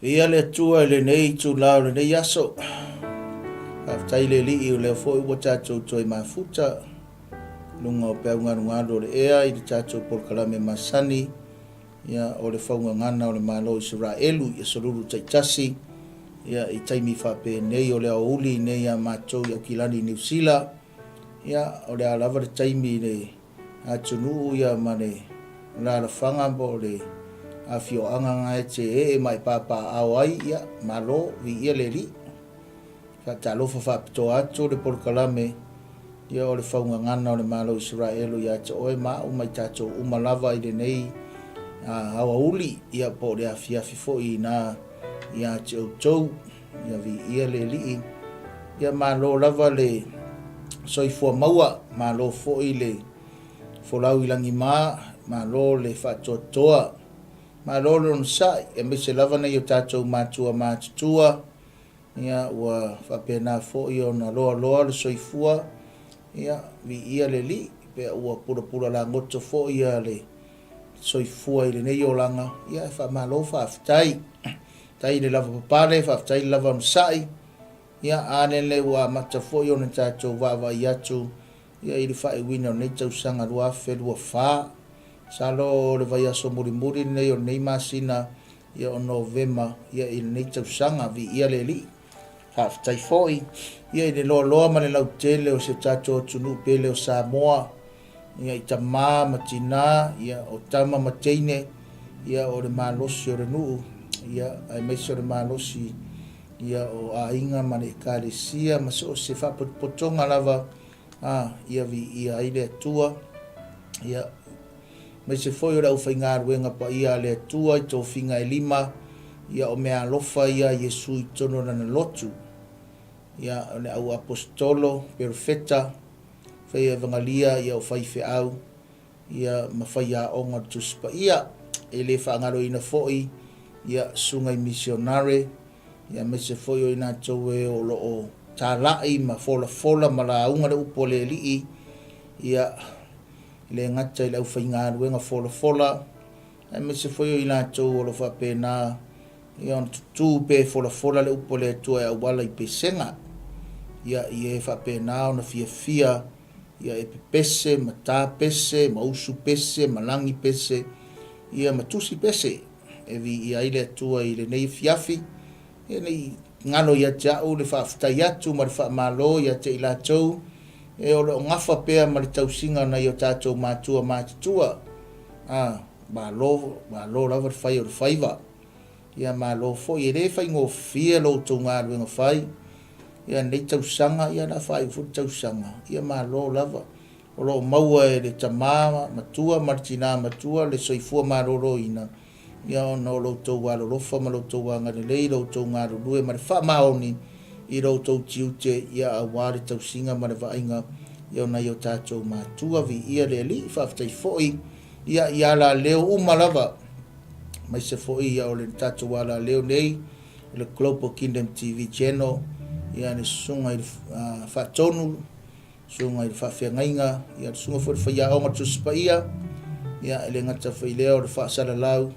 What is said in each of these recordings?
Ia le tua le nei tu lao le nei aso. Aftai le li i le fo i wata toi mafuta. Lunga o pea ngaro le ea i te tatou polkalame masani. Ia o le Faugagana o le Malo Isaraelu i soruru 𝚟𝚒𝚍𝚎𝚘. Ia i taimi whape nei o le auli nei a mātou i au kilani New Zealand. Ia o le alava le taimi le atunu ia mane la whanga mo le a fio anga ngai te mai papa au ai ia malo vi ia le li. Ka talofa whapito atu le polkalame ia o le Faugagana o le Malo Isaraelu ia te oe ma umai tatou umalava i le nei hawa uli ia po le afiafi fo'i na ia te outou ia vi ia le li ia malo lava le soifua maua malo fo'i le folau ilangi malo le whatotoa malo le onsai e mese lava nei o tatou mātua ia ua whapena fo'i o na loa le soifua ia vi ia le li pe ua pura la ngoto fo'i ia le soifua i le nei o langa ia fa malo whaftai tai le lava papale whaftai lava onsai ia ane le ua mata fo'i o na tatou wawa i atu ia i le whae wina o nei tausanga lua whelua wha salo le vai aso muri nei o nei masina ia o Novema ia i le nei tausanga vi ia le li whaftai fo'i ia i le loa ma le lau tele o se tatou tunu pele o Samoa ia i tamā matina ia o tama mateine ia o le malosi o le nuu ia ai meisi o le malosi ia o ainga ma le ekalesia ma se o se whapotonga lava ia vi ia i le atua ia me se foi o le aufaigaluega pa ia le atua i tofiga e 5 ia o mea alofa ia Iesu i tono lana lotu ia o le au apostolo perfeta fai evangalia ia o fai feau ia mafai aʻoga le tusipaia e lē faagaloina foʻi ia sugai misionare ia mese foi o ina tou e o loo talaʻi ma folafola ma lauga le upu o le alii ia le ngata i le aufaigaluega folafola e mese foi o i latou o lo faapena ia ona tutū pe folafola le upu o le atua e auala i pesega ia i e faapena ona fiafia ia e pepese ma tāpese ma usu pese ma lagi pese ia ma tusi pese e vi ia i le atua i lenei fiafi ia nei galo ia te aʻu le faafetai atu ma le faamālō ia te i latou e o le ogafa pea ma le tausiga nai o tatou matua matutua malo lava le fai o le faiva ia malo foʻi e lē faigofia loutou galuega fai ia nei tausaga ia na faaiʻufu le tausaga ia malo lava o loo maua e le tamā matua ma le tinā matua le soifua malōlōina ia ona o loutou alolofa ma loutou agalelei loutou galulue ma le faamaoni i loutou tiute ia auā le tausiga ma le vaaiga ia ona i o tatou matua vi ia le alii faafetai foʻi ia i alaleo uma lava mai se foʻi ia o le tatou alaleo nei le Global Kingdom TV channel ia le susuga i le faatonu suga i le faafeagaiga ia le suga foi le faiaʻoga tusipaia ia le gata foi lea o le faasalalau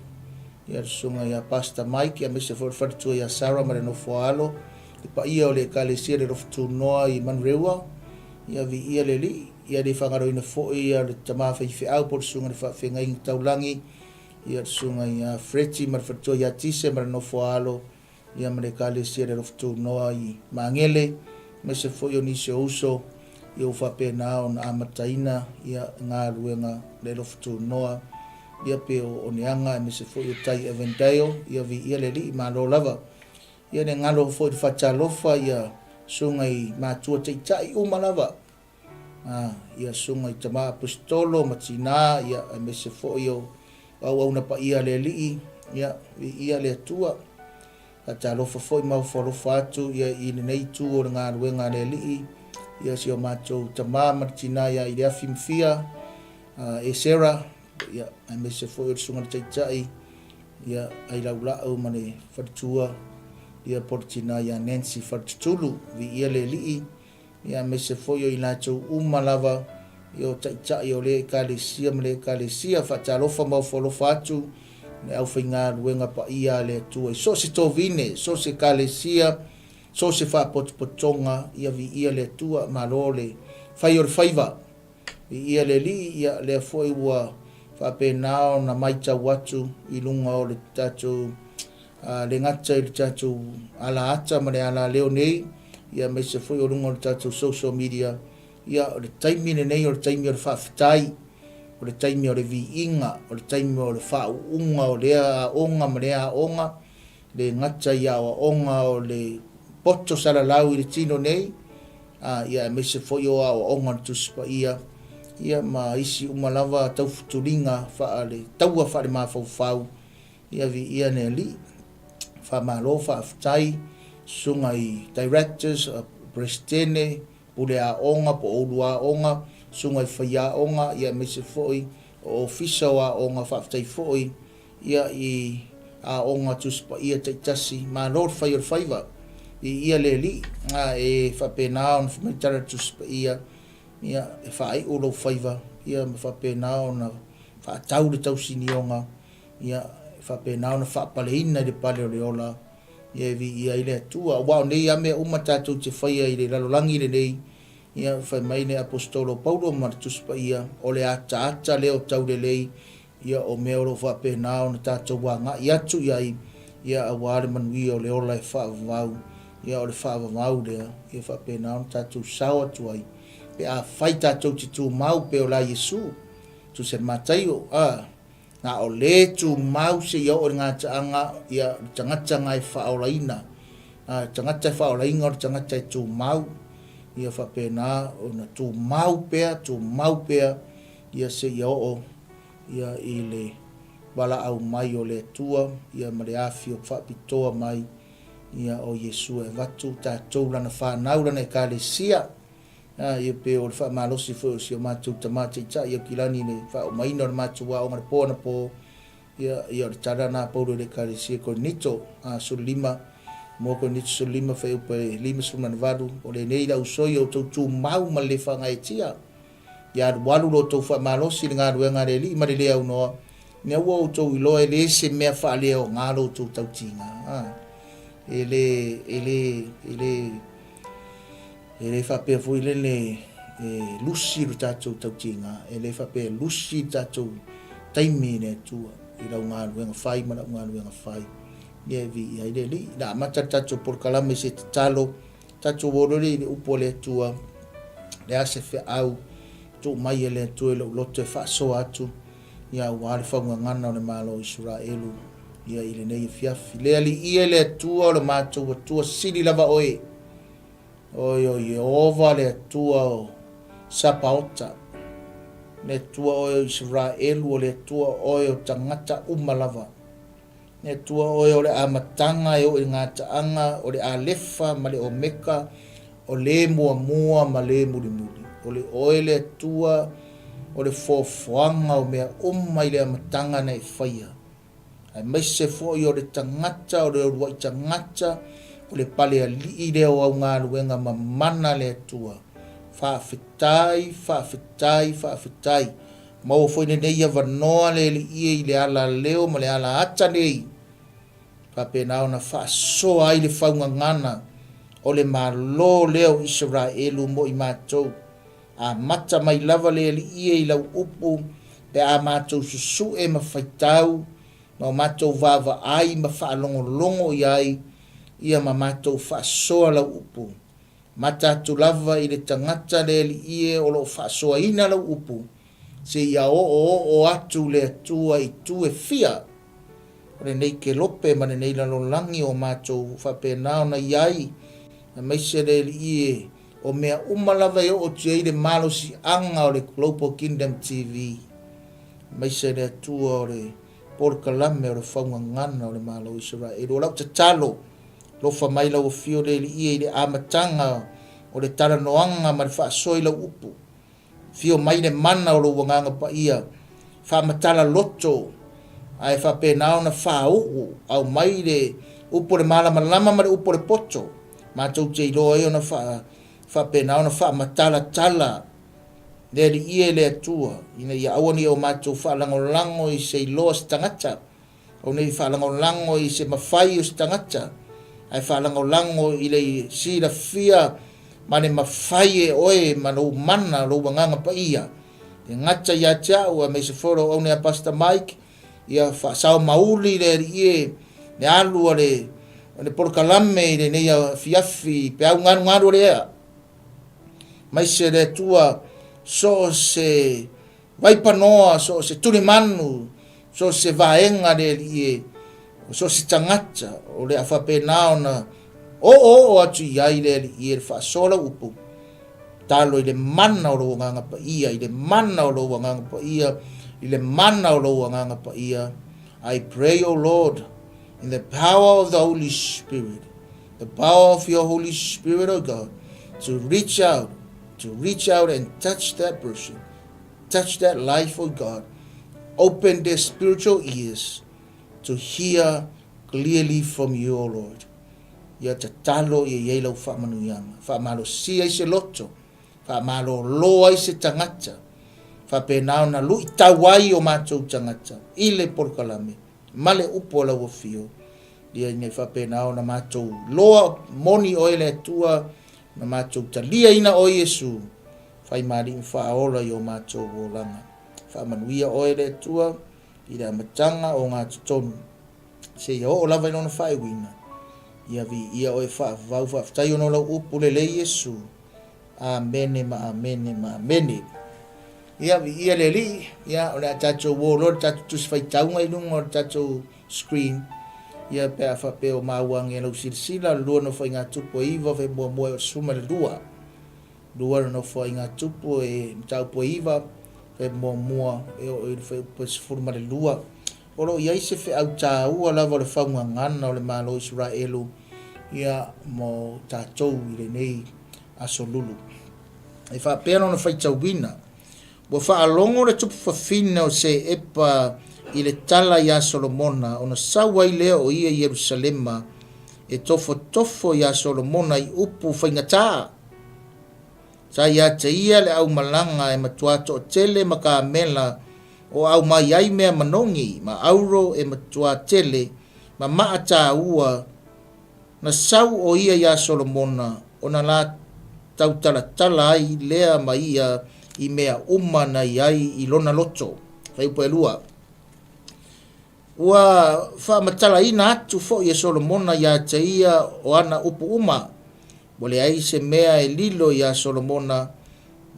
ia le suga ia Pastor Mike ia mese foi le faletua ia Sara ma le nofo alo le paia o le ekalesia le lofotunoa i Manureua ia vi ia le lii ia le fagaloina foʻi ia le tamā faifeʻau po le suga le faafeagaiga taulagi ia le suga ia Freti ma le faletua ia Tise ma le nofo alo ia ma le ekalesia le lofotunoa i Magele mese foʻi o nisi o uso ia ua faapena ona amataina ia galuega le lofotunoa ia pe o neanga e mese foʻi o tai Evendale ia vi ia le lii malo lava ia le galo foʻi le faatalofa ia suga i matua taʻitaʻi uma lava ia suga i tamā apostolo ma tinā ia e mese foʻi o auauna paia le alii ia vi ia le atua faatalofa foʻi maufalofa atu ia i lenei tu o le galuega le alii ia si o matou tamā ma le tinā ia i le afi mafia e Sarah ia ai mese foi o suga le taʻitaʻi ia ai laulaʻu ma le faletua ia portina ia Nancy faletutulu vi ia le alii ia mese foi o i latou uma lava i o taʻitaʻi o le ekalesia ma le ekalesia faatalofa maufalofa atu ne au whainga ruenga pa ia le tua i so se tovine, so se kalesia, so se whapotonga ia vi ia le tua malo le whai o le whaiva ia le li ia le foi ua whapenao na maita watu i lunga o le tatu le ngata i le tatu ala ata ma le ala leo nei ia me se foi o lunga o le tatu social media ia o le taimine nei o le taimi o le whawhitai o le taimi o le viinga o le taimi o le whaunga o lea onga ma lea onga le ngata ia o onga o le poto salalau i le tino nei ia me se foi o onga le tuspa ia ma isi umalawa tau futuringa whaale taua whaale mawhau ia vi ia ne li whamalo whaafutai sunga i directors presidene pule a onga po olu a onga sunga i whaia onga ia me se foi o ofisa a onga whaafutai foi ia i a onga tuspa ia taitasi ma lor whaia whaiva ia le li e whapenao na whamitara tuspa ia e whaai uro whaiva, ia whapenao na whaatau le tau sinionga, ia whapenao na whaapaleina le pale o le ola, ia vi ia ile atua, wao nei ame umatatou te whaia i le lalolangi le nei, ia whai mai ne apostolo Paulo martuspa ia, o le ata leo tau le lei, ia o meoro whapenao na tatou wanga, ia tu ia aware manui o le ola e whaavavau, ia o le whaavavau lea, ia whapenao na tatou sawa tuai, pe a faita tau te tu mau pe o la Yesu tu se mataio na o le tu mau se ia o ngā taanga ia tangata ngai whaolaina tangata whaolaina o tangata tu mau ia whapena o na tu mau pea ia se ia o ia i le wala au mai o le tua ia mare afi o whapitoa mai ia o Yesu e watu tātou lana whanau lana e kālesia ia pe o le whaamalosi fo o si o mātou tamate ita ia kilani le wha o maina o le mātou wa o ngare pōna pō ia o le tarana paulo le kālesia ko nito solima mo ko nito solima whai upa lima sumana valu o le nei la usoi o tau mau ma le whanga e tia ia walu lo tau whaamalosi le ngā ruenga le li ma le lea unoa nea ua o tau iloa e le se mea wha lea o ngā lo tau tau tinga ele fa pe foi le lusi ru tatou tautinga ele fa pe lusi tatou taimi ne tua i la unga luenga fai ma la unga luenga fai ye vi ai le li na mata tatou por kalame se talo tatou wolori le upole tua le ase fe au tu mai ele tu lo lote fa so atu ia wa fa ngana le malo Isaraelu ia ile nei fiafi le ali ile tua le matou tua sili lava oe o Yehova le tua o sapaota le tua o Isaraelu o le tua o tangata umalava le tua o le amatanga o ngā taanga o le alefa ma le omeka o le mua ma le mulimuli o le oele tua o le fofoanga o mea umai le amatanga na e whaia ai mai se fo o le tangata o le ruai tangata o le pale a li leo au ngā luenga ma mana le tua. Whawhitai. Mau fwoi nei a wanoa le li i le ala leo ma le ala ata nei. Whapenao na whaasoa ai le whaunga ngana o le Malo leo Isaraelu mo i mātou. A mata mai lava le li i lau upu pe a mātou susu e ma whaitau ma mātou vava ai ma whaalongolongo i ai ia ma mātou whaasoa lau upu. Mata tu lava i le tangata le li ie o lo whaasoa ina lau upu. Se ia o atu le atua i tu e fia. Re nei ke lope ma nei lalo langi o mātou whapenao na iai. Na meise le li ie o mea umalava i o tia i le malo si anga o le Global Kingdom TV. Meise le atua o le porkalame o le whaunga ngana o le malo Isaraelu. O lau te talo. Lofa mai lau fio le li i le amatanga o le taranoanga ma le whaasoi lau upu. Fio mai le mana o lo wanganga pa ia. Whaamatala loto. Ai whapenao na whaau au mai le upo le malama ma le upo le poto. Mātou te iloa eo na whapenao na whaamatala tala. Le li i le atua. Ina ia awani o mātou whaalangolango i se iloa stangata. o nei whalangolango i se mawhai o se tangata, ai whalangolango i le sira fia, mane mawhai e oe mano mana lo wanganga pa ia. E ngata ia tiau a me se foro o nea Pastor Mike, ia whaasau mauli le ie, ne alu a le porkalame i le neia fiafi, pe au ngaru le ea. Mai se le tua so se waipanoa, so se tuni manu, so se vaenga le ie, so se tangata, o le awhapenao na o atu iai le ie whaasola upu. Talo i le mana o lo nganga pa ia, i le mana o lo nganga pa ia, i le mana o lo nganga pa ia. I pray, O Lord, in the power of the Holy Spirit, the power of your Holy Spirit, O God, to reach out and touch that person, touch that life, O God. Open their spiritual ears to hear clearly from you, O Lord. Ia te talo i e lau whaamanuyanga, whaamalo sia i se loto, whaamalo loa i se tangata, whapenao na lui tawai o mātou tangata, i le porkalame, male upo la wafio, ia nei whapenao na mātou loa moni o ele atua, na mātou talia ina o Yesu, whai mari whaola i o mātou o langa, whaamanuia o ele atua, i le amatanga o ngā tutonu, se ia o lava inona whai wina, ia vi ia o e whaavau whaafutai ono lau upu le Yesu, amene ma amene ma amene. Ia vi ia le li, ia o le atatou wōlor, tatou tusi whaitaunga i lunga o le tatou screen, ia pe a whape o mauangi lau silasila, lua no whai ngā tupo iwa, whai mua mua o suma le lua. Lua no whai ngā tupo e tau po iwa, whai mua mua e o i whai upasifuruma le lua. Oro ia se whai au tā ua lava le whaunga ngana o le Malo Isaraelu, ia mo tātou i le nei aso lulu. E whape no whai tauwina, wa whaalongo le tupu whawhina o se epa i le tala ia Solomona o na sawa i lea o ia Yerusalema e tofo ia Solomona i upu whaingatā. Sa ia te ia le au malanga e matuato o tele maka mela o au mai ai mea manongi ma auro e matua tele ma maata ua na sau o ia Solomona o na la tala ai lea ma ia i mea uma na iai i lona loto. Whai upo e lua. Ua whaamatala ina atu fo i Solomona ia te ia o ana upu uma. Wale ai se mea e lilo ia Solomona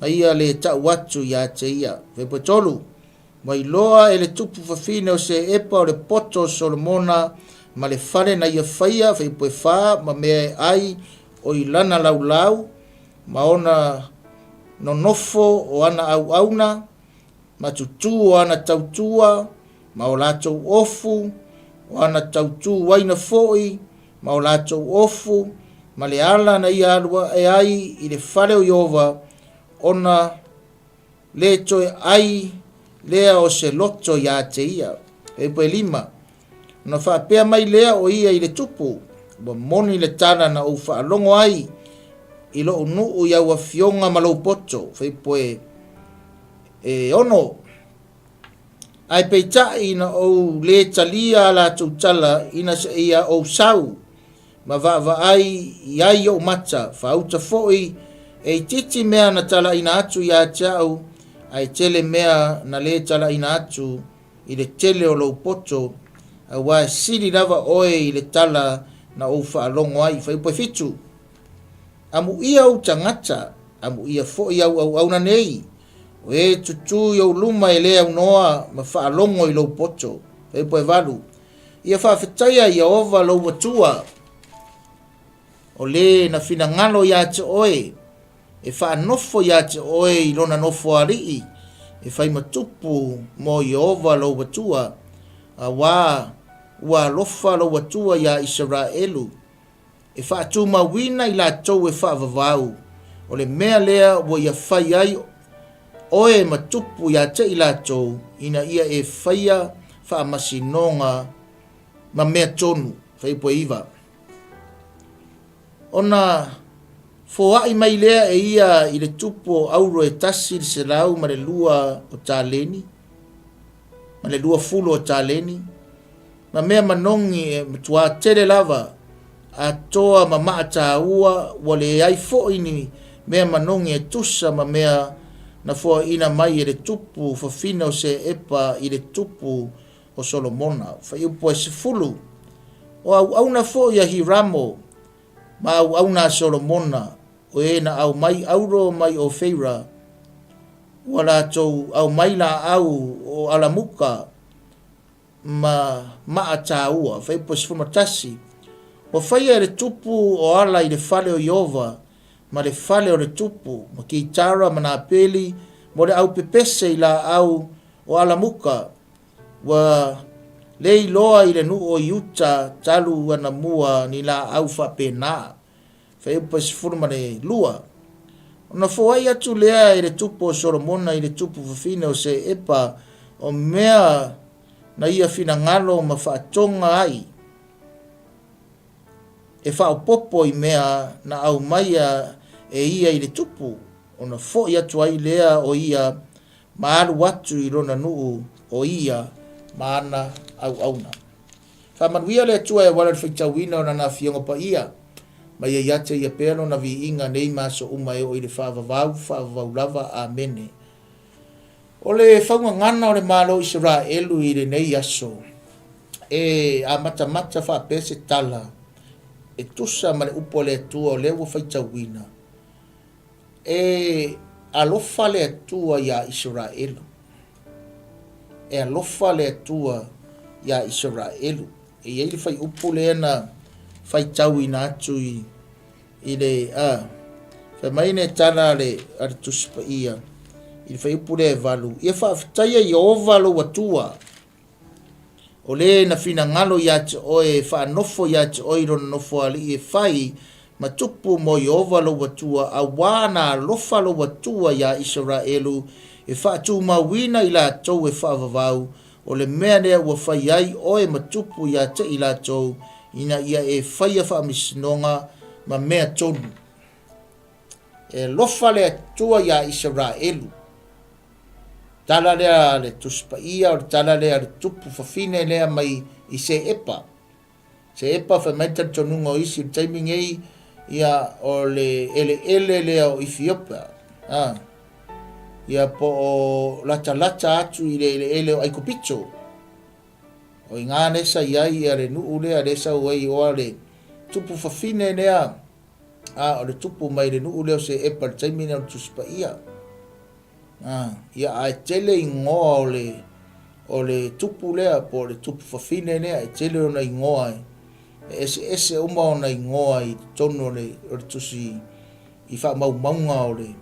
na ia le tau atu ia te ia. Whai upo e tolu. Mai loa e le tupu whawhine o se epa o le poto Solomona ma le whare na ia whaia. Whai upo e wha ma mea ai o i lana lau ma ona no nofo o ana au auna, ma tutu o ana tautua, ma o latou ofu, o ana tautu waina foi, ma o latou ofu, ma le ala na ia alua e ai i le whare o Iova, ona le toe ai lea o se loto ia te ia. E po e lima, na whaapea mai lea o ia i le tupu, wa moni le tana na o whaalongo ai, i lo nuu ia ua fionga malo poto, whai poe ono. Ai peita ina o le talia la tutala ina se ia o sau, ma va ai ia o mata, whauta foi e titi mea na tala ina atu ia tiau, ai tele mea na le tala ina atu i le tele o lo poto, a wa siri lava oe i le tala na o whaalongo ai, whai poe fitu. Amu ia au tangata, amu ia fo ia au na nei, o e tutu iau luma e lea unoa ma whaalongo i lau poto, e poe valu. Ia whaafetaia ia ova lau watua, o le na fina ngalo ia te oe, e whaanofo ia te oe i lona nofo arii, e whai matupu mo i ova lau watua, a ua lofa lau watua ia Isaraelu, e whaatu mawina i la tau e whaavavau. O le mea lea wo ia whai ai oe matupu ia te i la tau ina ia e whaia whaamasinonga ma mea tonu, whai poe iwa. Ona foai mai lea e ia i le tupu o auro e tasi se lau ma le lua o tāleni, ma le lua fulu o tāleni, ma mea manongi tua tere lava a toa ma maata ua wale ai fo ini mea manongi e tusa ma mea na fo ina mai le tupu fa fino se epa i le tupu o Solomona fa iupo e sifulu o au na fo ya hiramo ma au na Solomona o e na au mai auro mai o feira wala tou au mai la au o alamuka ma maata ua fa iupo e sifulu matasi o faia le tupu o ala i le fale o Iova ma le fale o le tupu ma ki tara ma na peli mo le au pepese i la au o alamuka wa lei loa i le nu o Iuta talu ana mua ni la au fa pena fa iupo e sifulu ma le lua ona fo ai atu lea i le tupu o Solomona i le tupu fafine o se epa o mea na ia fina ngalo ma whaatonga ai e whaopopo i mea na au maia e ia i le tupu ona fo i atu ai lea o ia maaru watu i rona nuu o ia maana au auna whamanuia le atua e wala whaitawina ona na fionga pa ia ma ia iate ia pēno na vi inga nei maso umai o i le whaavavau lava amene o le whaungangana o le Malo Isaraelu i le nei aso e a mata whaapese tala e tusa ma le upo le atua o le ua whaitawina e alofa le atua ia Isaraelu e alofa le atua ia Isaraelu e iei le whai upo le ana whaitawina atu i le whai maine tana le artuspa ia i le whai upo le valu ia whaafitaia i ovalo atua o le na fina ngalo ya te oe whaanofo ya te oe rona nofo ali e whai ma tupu mo i ovalo watua a wana lofa lo watua ya Isaraelu e whaatu mawina i la tau e whaavavau o le mea nea ua whai ai oe ma tupu ya te i la tau ina ia e whai a whaamisinonga ma mea tonu e lofa le atua ya Isaraelu tala lea le tuspa ia o tala lea le tupu fafine lea mai i se epa fa maita tonunga o isi taiming ei ia o le ele lea o Ethiopia ia po o lata atu i le ele o Aikopito o inga nesa iai ia le nuu lea nesa o ei o le tupu fafine lea o le tupu mai le nuu lea o se epa taiming o tuspa ia ia ai tele ingoa o le tupu lea po le tupu fafine lea e tele ona ingoa ese uma ona ingoa i tono le tusi i wha maunga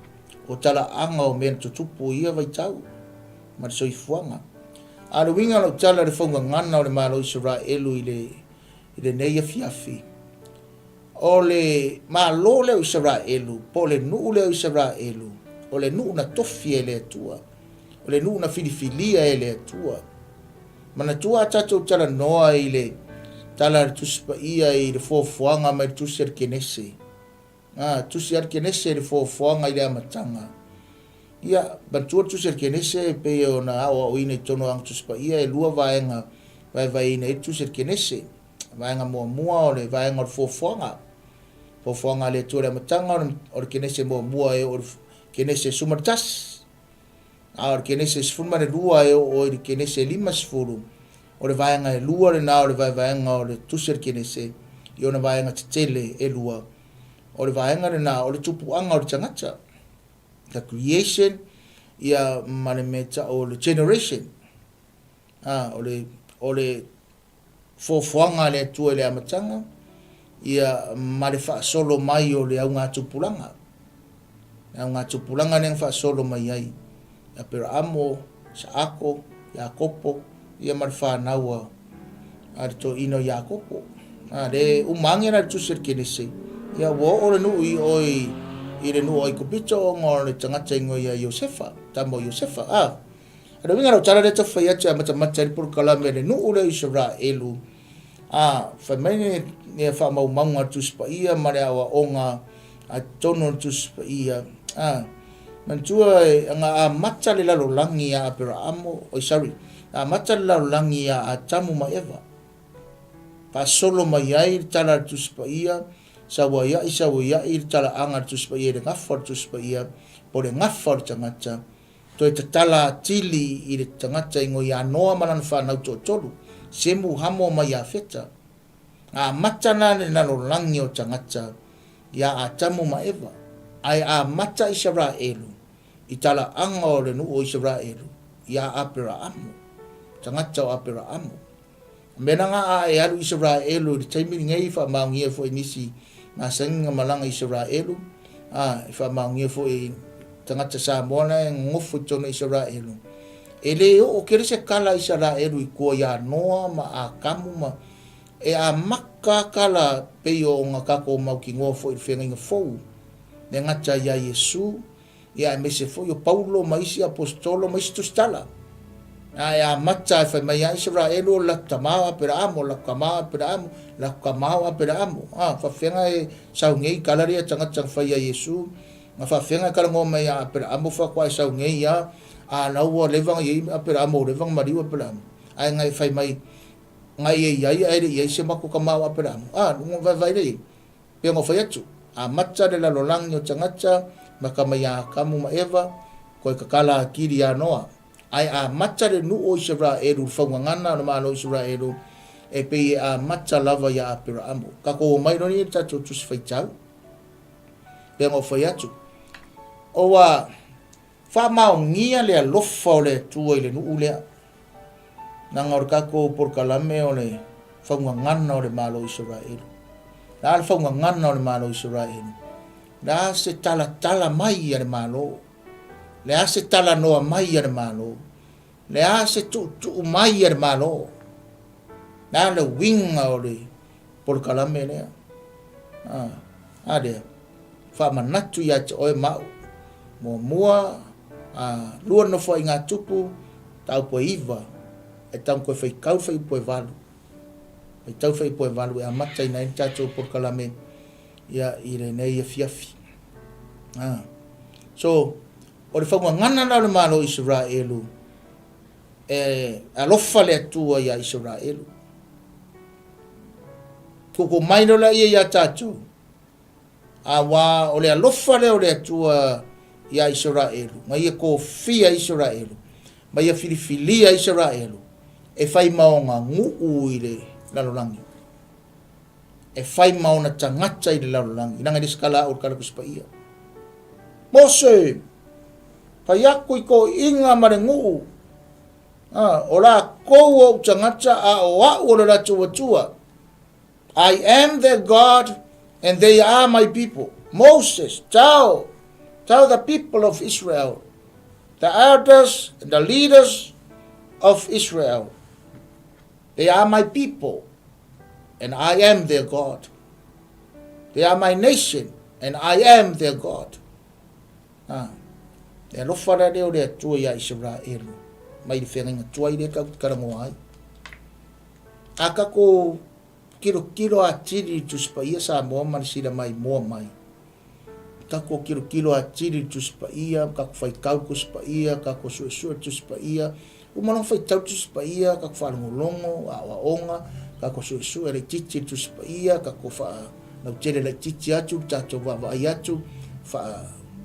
o tala anga o mea tutupu ia vai tau ma le soifuanga a le winga lo tala le whaungangana o le Malo Isaraelu i le neia fiafi o le Malo leo Isaraelu po le nuu leo Isaraelu o le nuu na tofi e le atua, o le nuu na filifilia e le atua. Mana tua tatou tala noa i le tala tuspa ia i le fofoanga mai tusi arkenese. Tusi arkenese le fofoanga i le amatanga. Ia, bantua tusi arkenese pe o na awa o ina i tono ang tuspa ia e lua vaenga vai ina i tusi arkenese. Vaenga mua o le vaenga o fofoanga. Fofoanga le tua le amatanga o le kenese mua e o kenese sumartas a kenese sfuma le lua e o kenese lima sfuru o le vaenga e lua le na o le vaenga o le tuser kenese i ona vaenga tele e lua o le vaenga le na o le tupuanga o le tangata the creation ia mane meta o le generation o le fofoanga le tu le amatanga ia male fa solo mai o le aunga tupulanga nga tupulanga neng fa solo mai ai a pera amo saako Yakopo ia marfa nawa arto ino Yakopo de umangi na tusir kinese ia wo ole nu i oi ile nu oi kupito ngor le tangata ngo ia Yosefa tamo Yosefa ada winga tara de tofa ia cha mata por kala me nu ule Isaraelu fa mene ne fa mau manga tuspa ia mare awa onga a tono tuspa ia mantua nga matcha le lalo langi a pera amo o sorry matcha le lalo langi a tamu ma eva pa solo mai ai tala tuspaia sawaya tala anga tuspaia de ngafar tuspaia pole ngafar tangata to tala tili i le tangata ingo ya noa manan fa na tolu semu hamo mai ya feta a matana le na langi o tangata ya atamu maeva ai a mata Isaraelu itala anga o le nu o Isaraelu ya apera amu tangata o apera amu menanga a e alu Isaraelu di taimi ngai fa maungia fo inisi na senga malanga Isaraelu fa maungia fo tangata sa mona ngofu tona Isaraelu ele o kere se kala Isaraelu i ko ya noa ma a kamu ma e a maka kala peyo nga kako mau ki ngofo i whenga fou ne ngata ya Yesu ya mese fo yo Paulo maisi apostolo maisi tustala ya mata fa mai Isaraelu la tamawa pera amo la kamawa pera amo la kamawa pera amo fa whenga e saungei kala ria tangata fa ya Yesu ma fa whenga kala ngoma ya pera amo fa kwa saungei ya na ua levanga ye pera amo levanga mariwa pera amo ai ngai fai mai ngai ai se mako kamawa pera amo nungo vai dei pe ngo fai atu matcha de la lolang yo tangata makamaya kamu ma eva ko kakala kiri ya noa ai matcha de nu o Isaraelu Faugagana no Malo Isaraelu e pe matcha lava ya pera amo kako mai no ni tatu tus fai tau pe ngo fai atu o wa fa mau ngia le lofa le tua ile nu ulea nanga kako por kalame ole Faugagana ole Malo Isaraelu la Faugagana ole Malo Isaraelu la se tala mai ya Malo le se tala noa mai ya Malo le se tu mai ya Malo la le winga ole por kalame le ade fa manatu ya oe mau mua luan no foi ngā tupu tau po iva e tau koe whai kau whai po e walu e tau whai po e walu e a matai na tatou por kalame ia i re nei e fiafi so o le Faugagana na le Malo Isaraelu e alofa le atua ia Isaraelu koko mai no la ia tatou wa o le alofa le o le atua ia Isaraelu mai e ko fia Isaraelu mai e filifilia Isaraelu e fai maonga nguu i le lalolangi e fai maona tangata i le lalolangi nanga di skala o kala kuspaia Mose pai aku i ko inga mare nguu o la kou o tangata o au o la tua I am their God and they are my people. Moses, tell the people of Israel, the elders and the leaders of Israel, they are my people and I am their God. They are my nation and I am their God. E lofara leo le atua ia Isaraelu mai le whenga tua i le karango ai. Aka ko kilo a tiri tuspaia sa moa mani sila mai moa mai. Kako kilo a tiri tuspaia, kako fai kau kuspaia, kako suesua tuspaia, umalong fai tau tuspaia, kako whalongolongo, awaonga, kako suesua le titi tuspaia, kako fa nau tere le titi atu, tato wawai atu, fa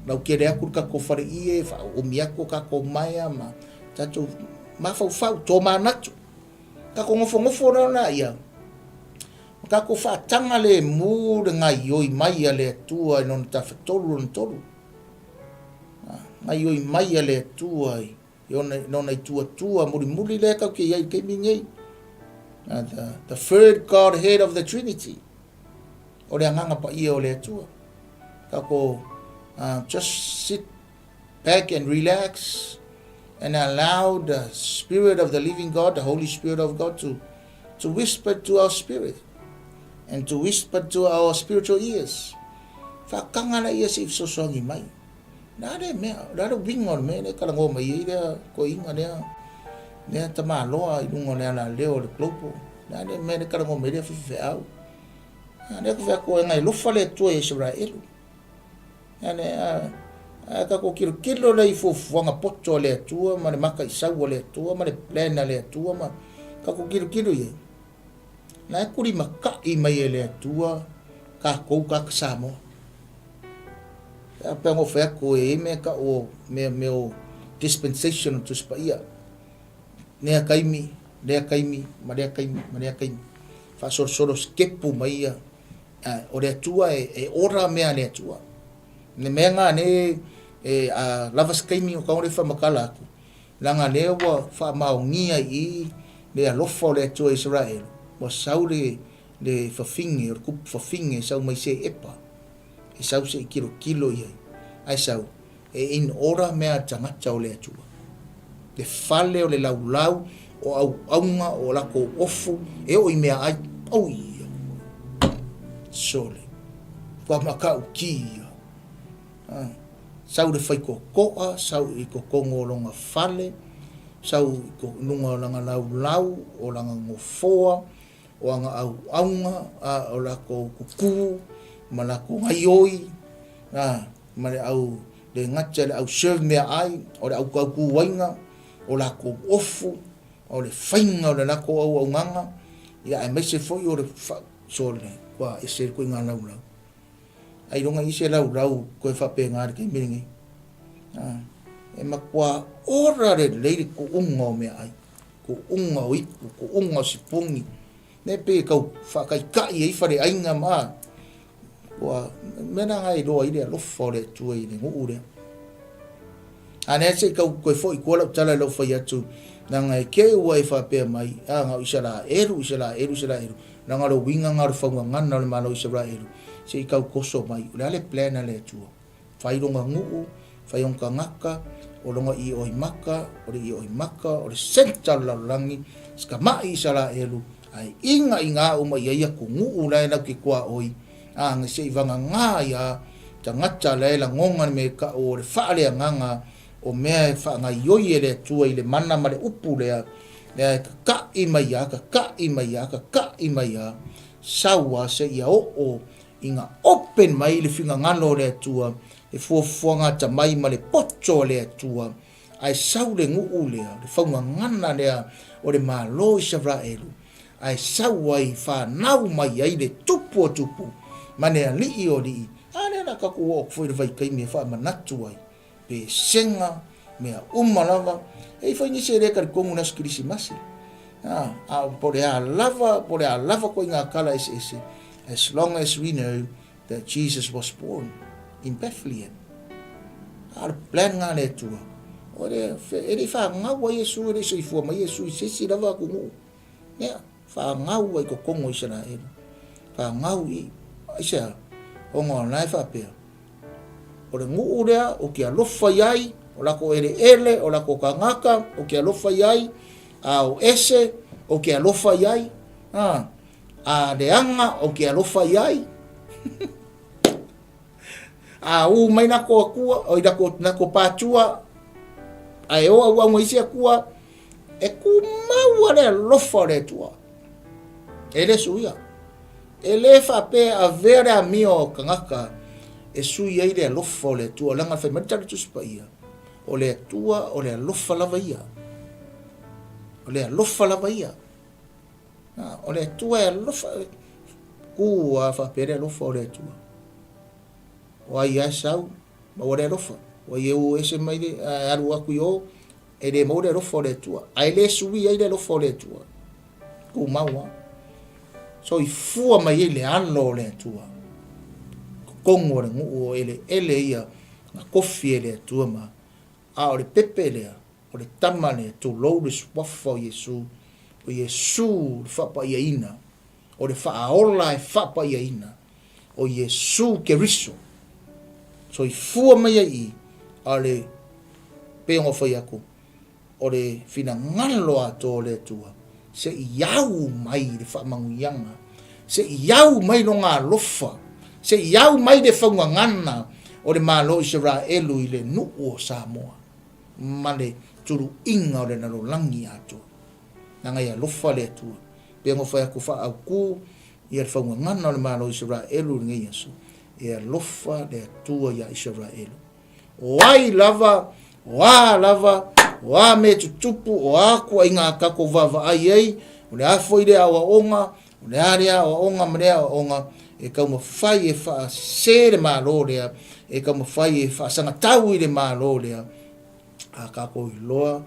nau kere aku kako whare ie, fa umiako kako maia, ma tato mafau toma natu. Kako ngofo na ia. Kako whaatanga le mū le ngai oi mai a le atua i nona tawhatolu na tolu. Ngai oi mai a le atua i nona i tua muri le kau ke iai ke mingei. The third Godhead of the Trinity. O le anganga pa ia o le atua. Kako just sit back and relax and allow the Spirit of the living God, the Holy Spirit of God to whisper to our spirit. And to whisper to our spiritual ears. Whakanga na ia se ifsosongi mai. Nare wingon me, ne kalango mai ia, ko inga nea. Nea tama loa, inungo nea la leo le klopo. Nare me, ne kalango mai rea fife au. Nea ko whako e ngai lofa le tua Isaraelu. Nea, kako kilo le ifofuanga poto le tua, ma le maka isau le tua, ma le plena le tua, ma kako kilo ye. Na kuri maka I mai ele atua ka kou ka Samoa. Apa ngo fa ko e me ka o me o dispensation to spaia. Ne kaimi, marea kaimi. Fa soro skepu mai o le atua e ora mea le atua. Ne menga ne lavas kaimi o kaore fa makala aku. Langa lewa fa maungia I le alofa le atua Isaraelu. Wa saure le fafinge o kup fafinge sau mai se epa. E sau se kilo ia. Ai sau in ora mea tangata o le atua. Le fale o le laulau o au aunga o lako ofu e o I mea ai au ia. Sole. Kwa makau kia. Sau le fai kokoa, sau I kokongo longa fale, sau I nunga langa laulau, o langa ngofoa, o anga au aunga, o lako kuku, ma lako ngaioi, ma le au le ngacha le au serve mea ai, o le au kauku wainga, o lako ofu, o le fainga o le lako au nganga, ia e meise foi o le sole, kwa e se koe ngā laulau. Ai ronga I se laulau koe whape ngāre kei miringi. E makua ora re leire ko unga o mea ai. Ko unga o iku, ko unga o sipungi. Ne pe kau whakai kai e whare ainga maa. Kua mena ngai roa I rea lofa o rea tua I le ngu rea. Ane se kau koe fo I kua lau tala lau whai atu. Nanga e kei ua e whapea mai. Ngau Isaraelu. Nanga lo winga ngaro whaunga ngana le Malo Isaraelu. Se I kau koso mai. Ule ale plana le atua. Whaironga nguu, whaionga ngaka, o longa I oimaka, o le I oimaka, o le senta laulangi, ska mai Isaraelu, ai inga I ngā uma ia ku nguu lai lau ki kua oi, nge se I vanga ngā ia, tangata lai la ngonga me ka o le whaale nganga, o mea whaanga ioi e le atua I le mana ma le upu lea, ka I mai ia, saua se ia o inga open mai le finga ngalo le atua, e fuafuanga ta mai ma le poto le atua, ai sau le nguu lea, le whaunga ngana lea, o le Malo Isaraelu, ai sau ai whanau mai ai le tupu o tupu, manea lii o lii, ane na kaku o kufoi le vai kaimi e wha manatu ai, pe senga, mea umalava, e whai nise reka le kongu nasu kirisi masi, pore a lava ko inga kala ese, as long as we know that Jesus was born in Bethlehem. Ar plan ngā le tua. O re wha ngau ai Yesu, re se fua mai Yesu, se si lava ku ngu. Nea, wha ngau ai ko kongo Isaraelu. Wha ngau I, isa, o ngā nai wha pēr. O re ngu rea, o kia lofa iai, o lako ele, o lako kangaka, o kia lofa iai, o ese, o kia lofa iai, a reanga o kia lofa iai. Mai nako akua, o nako pātua, ai oa ua ngoisi akua, e ku maua le lofa le tua. E le suia. E le whape a vera a mio kangaka, e sui ai le lofa le tua, langa whai matari tuspa ia. O le tua, o le lofa lava ia. O le lofa lava ia. O le tua e lofa, kua whape le lofa o le tua. O ai ai sau, ma o le lofa. O ai eu ese mai le, aru aku yo, e le mau le lofa o le tua. Ai le sui ai le lofa o le tua. Ku maua. So I fua mai le alo o le tua. Kongo le ngu o ele ia, na kofi e le tua ma. A o le pepe lea, o le tama lea, to lou le swafa o Yesu. O Yesu whapa ia ina. O le whaaola e whapa ia ina. O Yesu ke riso. So I fua mai ai a le peongo whai aku. O le whina ngalo ato le tua. Se iau mai le whamangu ianga. Se iau mai no ngā lofa. Se iau mai le whaunga ngana. O le Malo Isaraelu I le nuu o Samoa. Ma le turu inga o le nalo langi ato. Nanga ia lofa le tua. Peongo whai aku wha au ku. Ia le whaunga ngana o le Malo Isaraelu ngai aso. Ia lofa le tua ia Isaraelu. Wai lava, wa lava, wa me tutupu o aku ai ngā kako vava ai ei, o le afo i le awa onga, O le area o onga mrea o onga e kau mawhai e wha se le malo lea, e kau mawhai e wha sanga tau i le malo lea. A kako i loa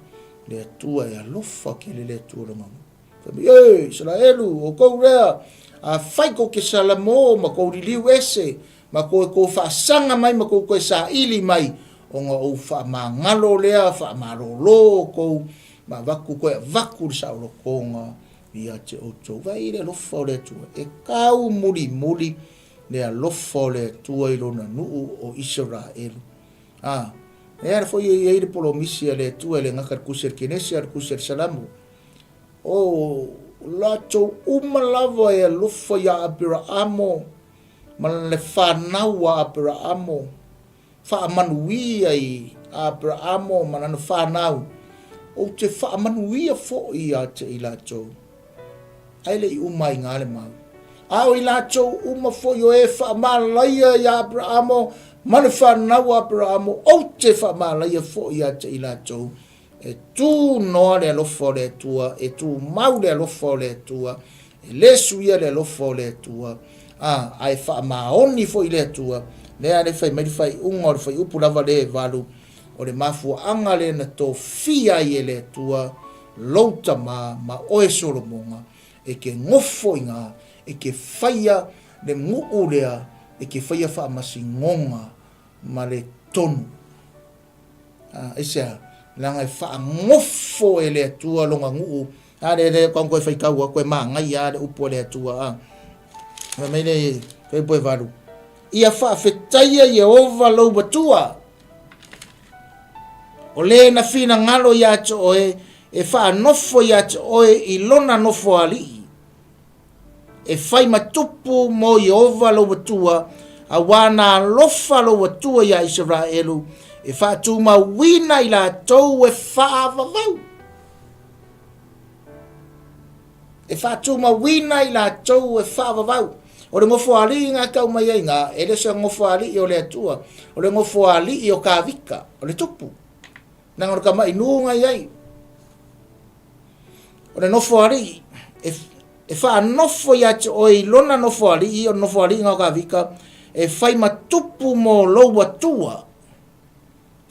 le atua e alofa ke le atua ronga. Isaraelu, o kou rea, a whai ko ke salamo, ma kou riliu ese, ma kou e kou wha sanga mai, ma kou koe sa ili mai, o ngā o wha ma ngalo lea, wha ma rolo, kou, ma vaku koe vaku sa olo konga, ia te o tau. Vai le alofa o le atua, e kau muri muri, le alofa o le atua i lona nuu o Isaraelu. E ara foi e ire polo misi le atua le ngaka kusir kinesi ar kusir salamu. O lato umalava e alofa ya Abrahamo, ma le whanau a Abrahamo, whaamanuia i Abrahamo, ma nana whanau, o te whaamanuia fo i a te i lato. Aile i umai ngale mau. Ao i lato uma fo i o e whaamalaia i Abrahamo, ma le whanau a Abrahamo, o te whaamalaia fo i a te i lato. E tu noa le alofa le tua, e tu mau le alofa le tua, e le suia le alofa le tua, ai wha maoni fo i le tua, le ale whai mai whai unga o le whai upu lava le valu, o le mafua anga le na tō fia i le tua, lauta ma oe solomonga, e ke ngofo i ngā, e ke whaia le nguu lea, e ke whaia wha masi ngonga, ma le tonu. Esea, langa e wha ngofo e le tua longa nguu, le kong koe whai kaua, koe maa ngai le upo le tua, mai le koe poe varu. Ia wha whetaia Yehova lau batua. O le na whina ngalo ia te oe, e wha nofo ia te oe i lona nofo ali. E whai matupu mo Yehova lau batua, a wana lofa lau batua ia Isaraelu, e wha tuma wina i la tau e wha avavau. E wha tuma wina i la tau e wha avavau. O le ngofo ali ngā kau mai ai ngā, e le sa ngofo ali i o le atua, o le ngofo ali i o kāwika, o le tupu. Nanga ka mai nunga ai. O le nofo ali, e wha nofo ia te oi lona nofo ali i o nofo ali ngā kāwika, e whai matupu mo lau atua.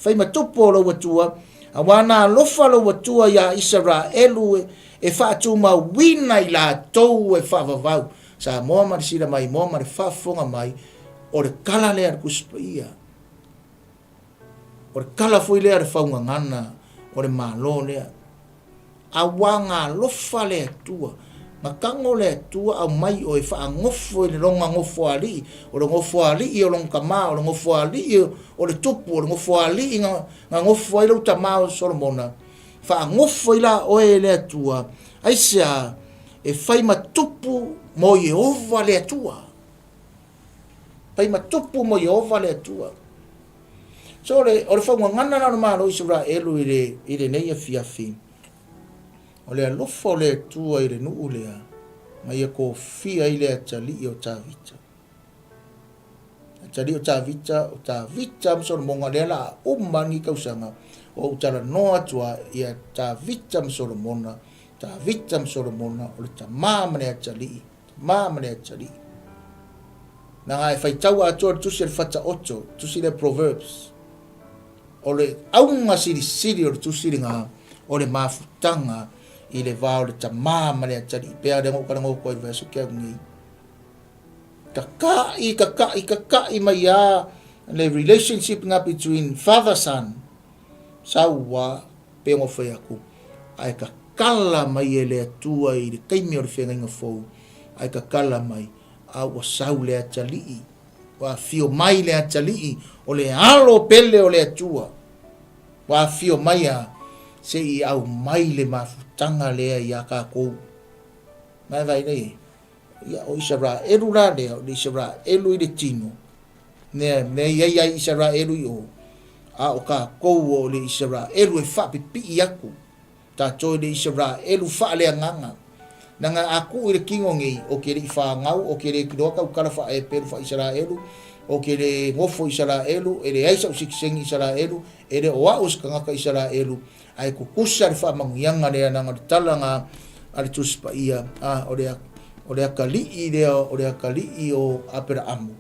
Whai matupu o lau atua, a wana lofa lau atua ia Isaraelu e wha tuma wina i la tau e wha vavau. Sa moa mari sira mai, moa mari whafonga mai, o le kala lea kuspa ia. O le kala fui lea re whaunga ngana, o le Malo lea. A wanga lofa lea tua, ma kango lea tua au mai o e wha ngofo i le ronga ngofo ali, o le ngofo ali i o long kama, o le ngofo ali i o le tupu, o le ngofo ali i nga ngofo i lau tamao Solomona. Wha ngofo i la oe lea tua, aisea e whai matupu mo Yehova le atua. Pai matupu mo Yehova le atua. So o le whaunga ngana na Malo Isaraelu i le neia fiafi. O le alofa o le atua i le nuu lea. Ma ia ko fia i le atali o tāwita. Atali o tāwita msoro monga lea la umangi kausanga. O utara noa tua i a tāwita msoro mona. Tāwita msoro mona o le ta māmane atali. Māmane atali. Nā ngai whai tau atua tusi le whata oto, tusi le Proverbs. O le aunga siri o le tusi le ngā, o le mafutanga i le vāo le ta māmane atali. Pea le ngō karango koe le vēsu kia ngi. Kakai mai a le relationship nga between father-son. Saua pe ngō whai aku. Ai ka kala mai e le atua i le kaimi o le whenga inga fōu. Ai ka kala mai a wa sau le atali. Wa fio mai le atali o le alo pele o le atua. Wa fio mai a se i au mai le mafutanga lea i a ka kou. Mai vai nei. Ia o Isaraelu la lea, o Isaraelu i le tino. Ne ia Isaraelu i o. A o ka kou o le Isaraelu e whapipi i aku. Ta toi le Isaraelu wha lea nganga. Nanga aku i le kingongi o ke le whangau, o ke le kidoka ukara wha e peru wha Isaraelu, o ke le ngofo Isaraelu, e le aisa usikisengi Isaraelu, e le oa uskangaka Isaraelu, ai kukusa le wha mangianga lea nanga le talanga ale tuspa ia, o le o le akali'i lea o le akali'i o apera amu.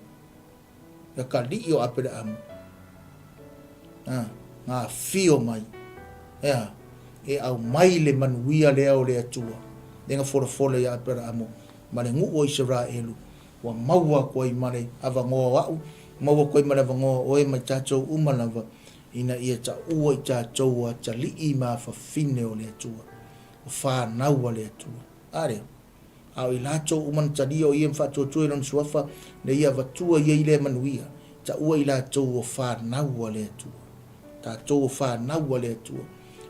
Le akali'i o apera amu. Ngā fio mai. E au mai le manuia lea o le atua. Lenga fora ia apera amu. Ma le ngu o Isaraelu. Wa maua koi mare avangoa au. Maua koi mare avangoa oe mai tātou umalava. Ina ia ta ua i tātou a ta li'i ma whawhine o le atua. O whanau a le atua. Areo. Au i lato uman tadia o ia mwhatua tue non suafa. Le ia vatua ia i le manuia. Ta ua i lato o whanau a le atua. Tātou o whanau a le atua.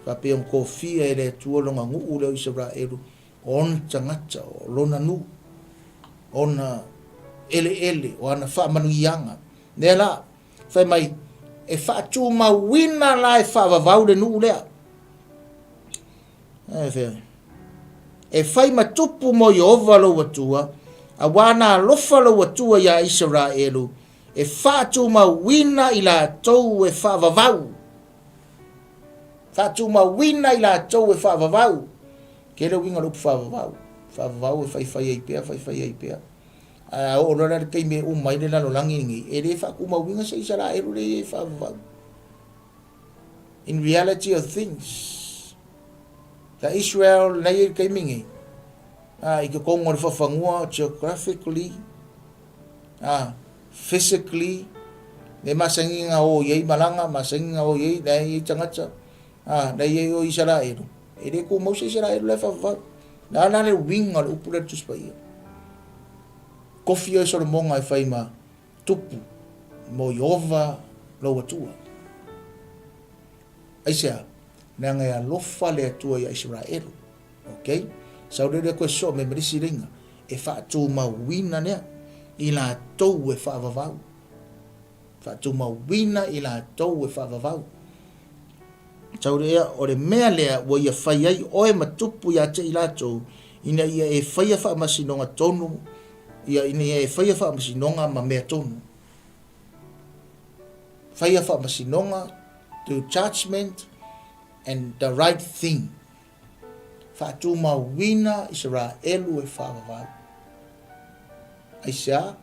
Whapea mkofia e le atua longa ngu leo Isaraelu. On tangata o lona nu. Ona ele o ana whamanuianga. Nea la. Whai mai. E whaatu mawina la e whaavavau le nu lea. E whai matupu mo Yehova lo watua. A wana lofa lo watua ya Isaraelu. E whaatu mawina ila tau e whaavavau. Whaatu mawina ila tau e whaavavau. Kele winga lupu whaavavau. Whaavavau e whai ei pia. O rara kei me umai le lalo langi ngi. E re whaku mawinga sa Isaraelu le e whaavavau. In reality of things, the Israel nei kei mingi. I ke kongo le whawhangua geographically, physically, le masanginga o yei malanga, masanginga o yei, nei tangata, nei yei o Isaraelu. E re ko mausa Isaraelu le whawhau. Nā le winga le upura tuspaia. Kofi o sora monga e whaima tupu mo Yehova lo atua. Aisea, nanga ia lofa le atua ia Isaraelu. Okay? Sau rere koe so me merisi ringa. E whaatu mawina nea. I la tau e whaavavau. Whaatu mawina i la tau e whaavavau. Sau rea o le mea lea wa ia whai ai oe matupu ia te i la tau. Ina ia e whaia whaamasinonga tonu. Ia ina ia e whaia whaamasinonga ma mea tonu. Whaia whaamasinonga to judgment and the right thing. Whaatu mawina Isaraelu e whaavavau. Aisea,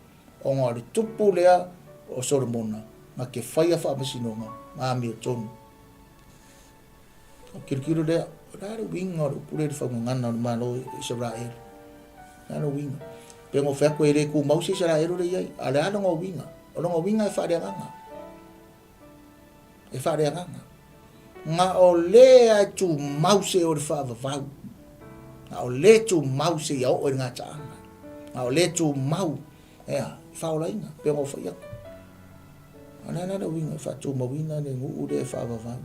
o ngā re tupu lea o Solomona, ma ke whaia whaamasinonga, ma mea tonu. O kirikiro lea, o rāre winga o upure re whaungangana o Malo Isaraelu. Rāre winga. Pe ngō whako e re ku mausi Isaraelu le iai, a le ana ngō winga. O ngō winga e whareanganga. E whareanganga. Ngā o lea tu mause o re whaavavau. Ngā o le tu mause i au o ngā taanga. Ngā o le tu mau. Ea, whaolainga. Pe ngō whaiako. Ana winga e whaatu mawina ne ngu ure e whaavavau.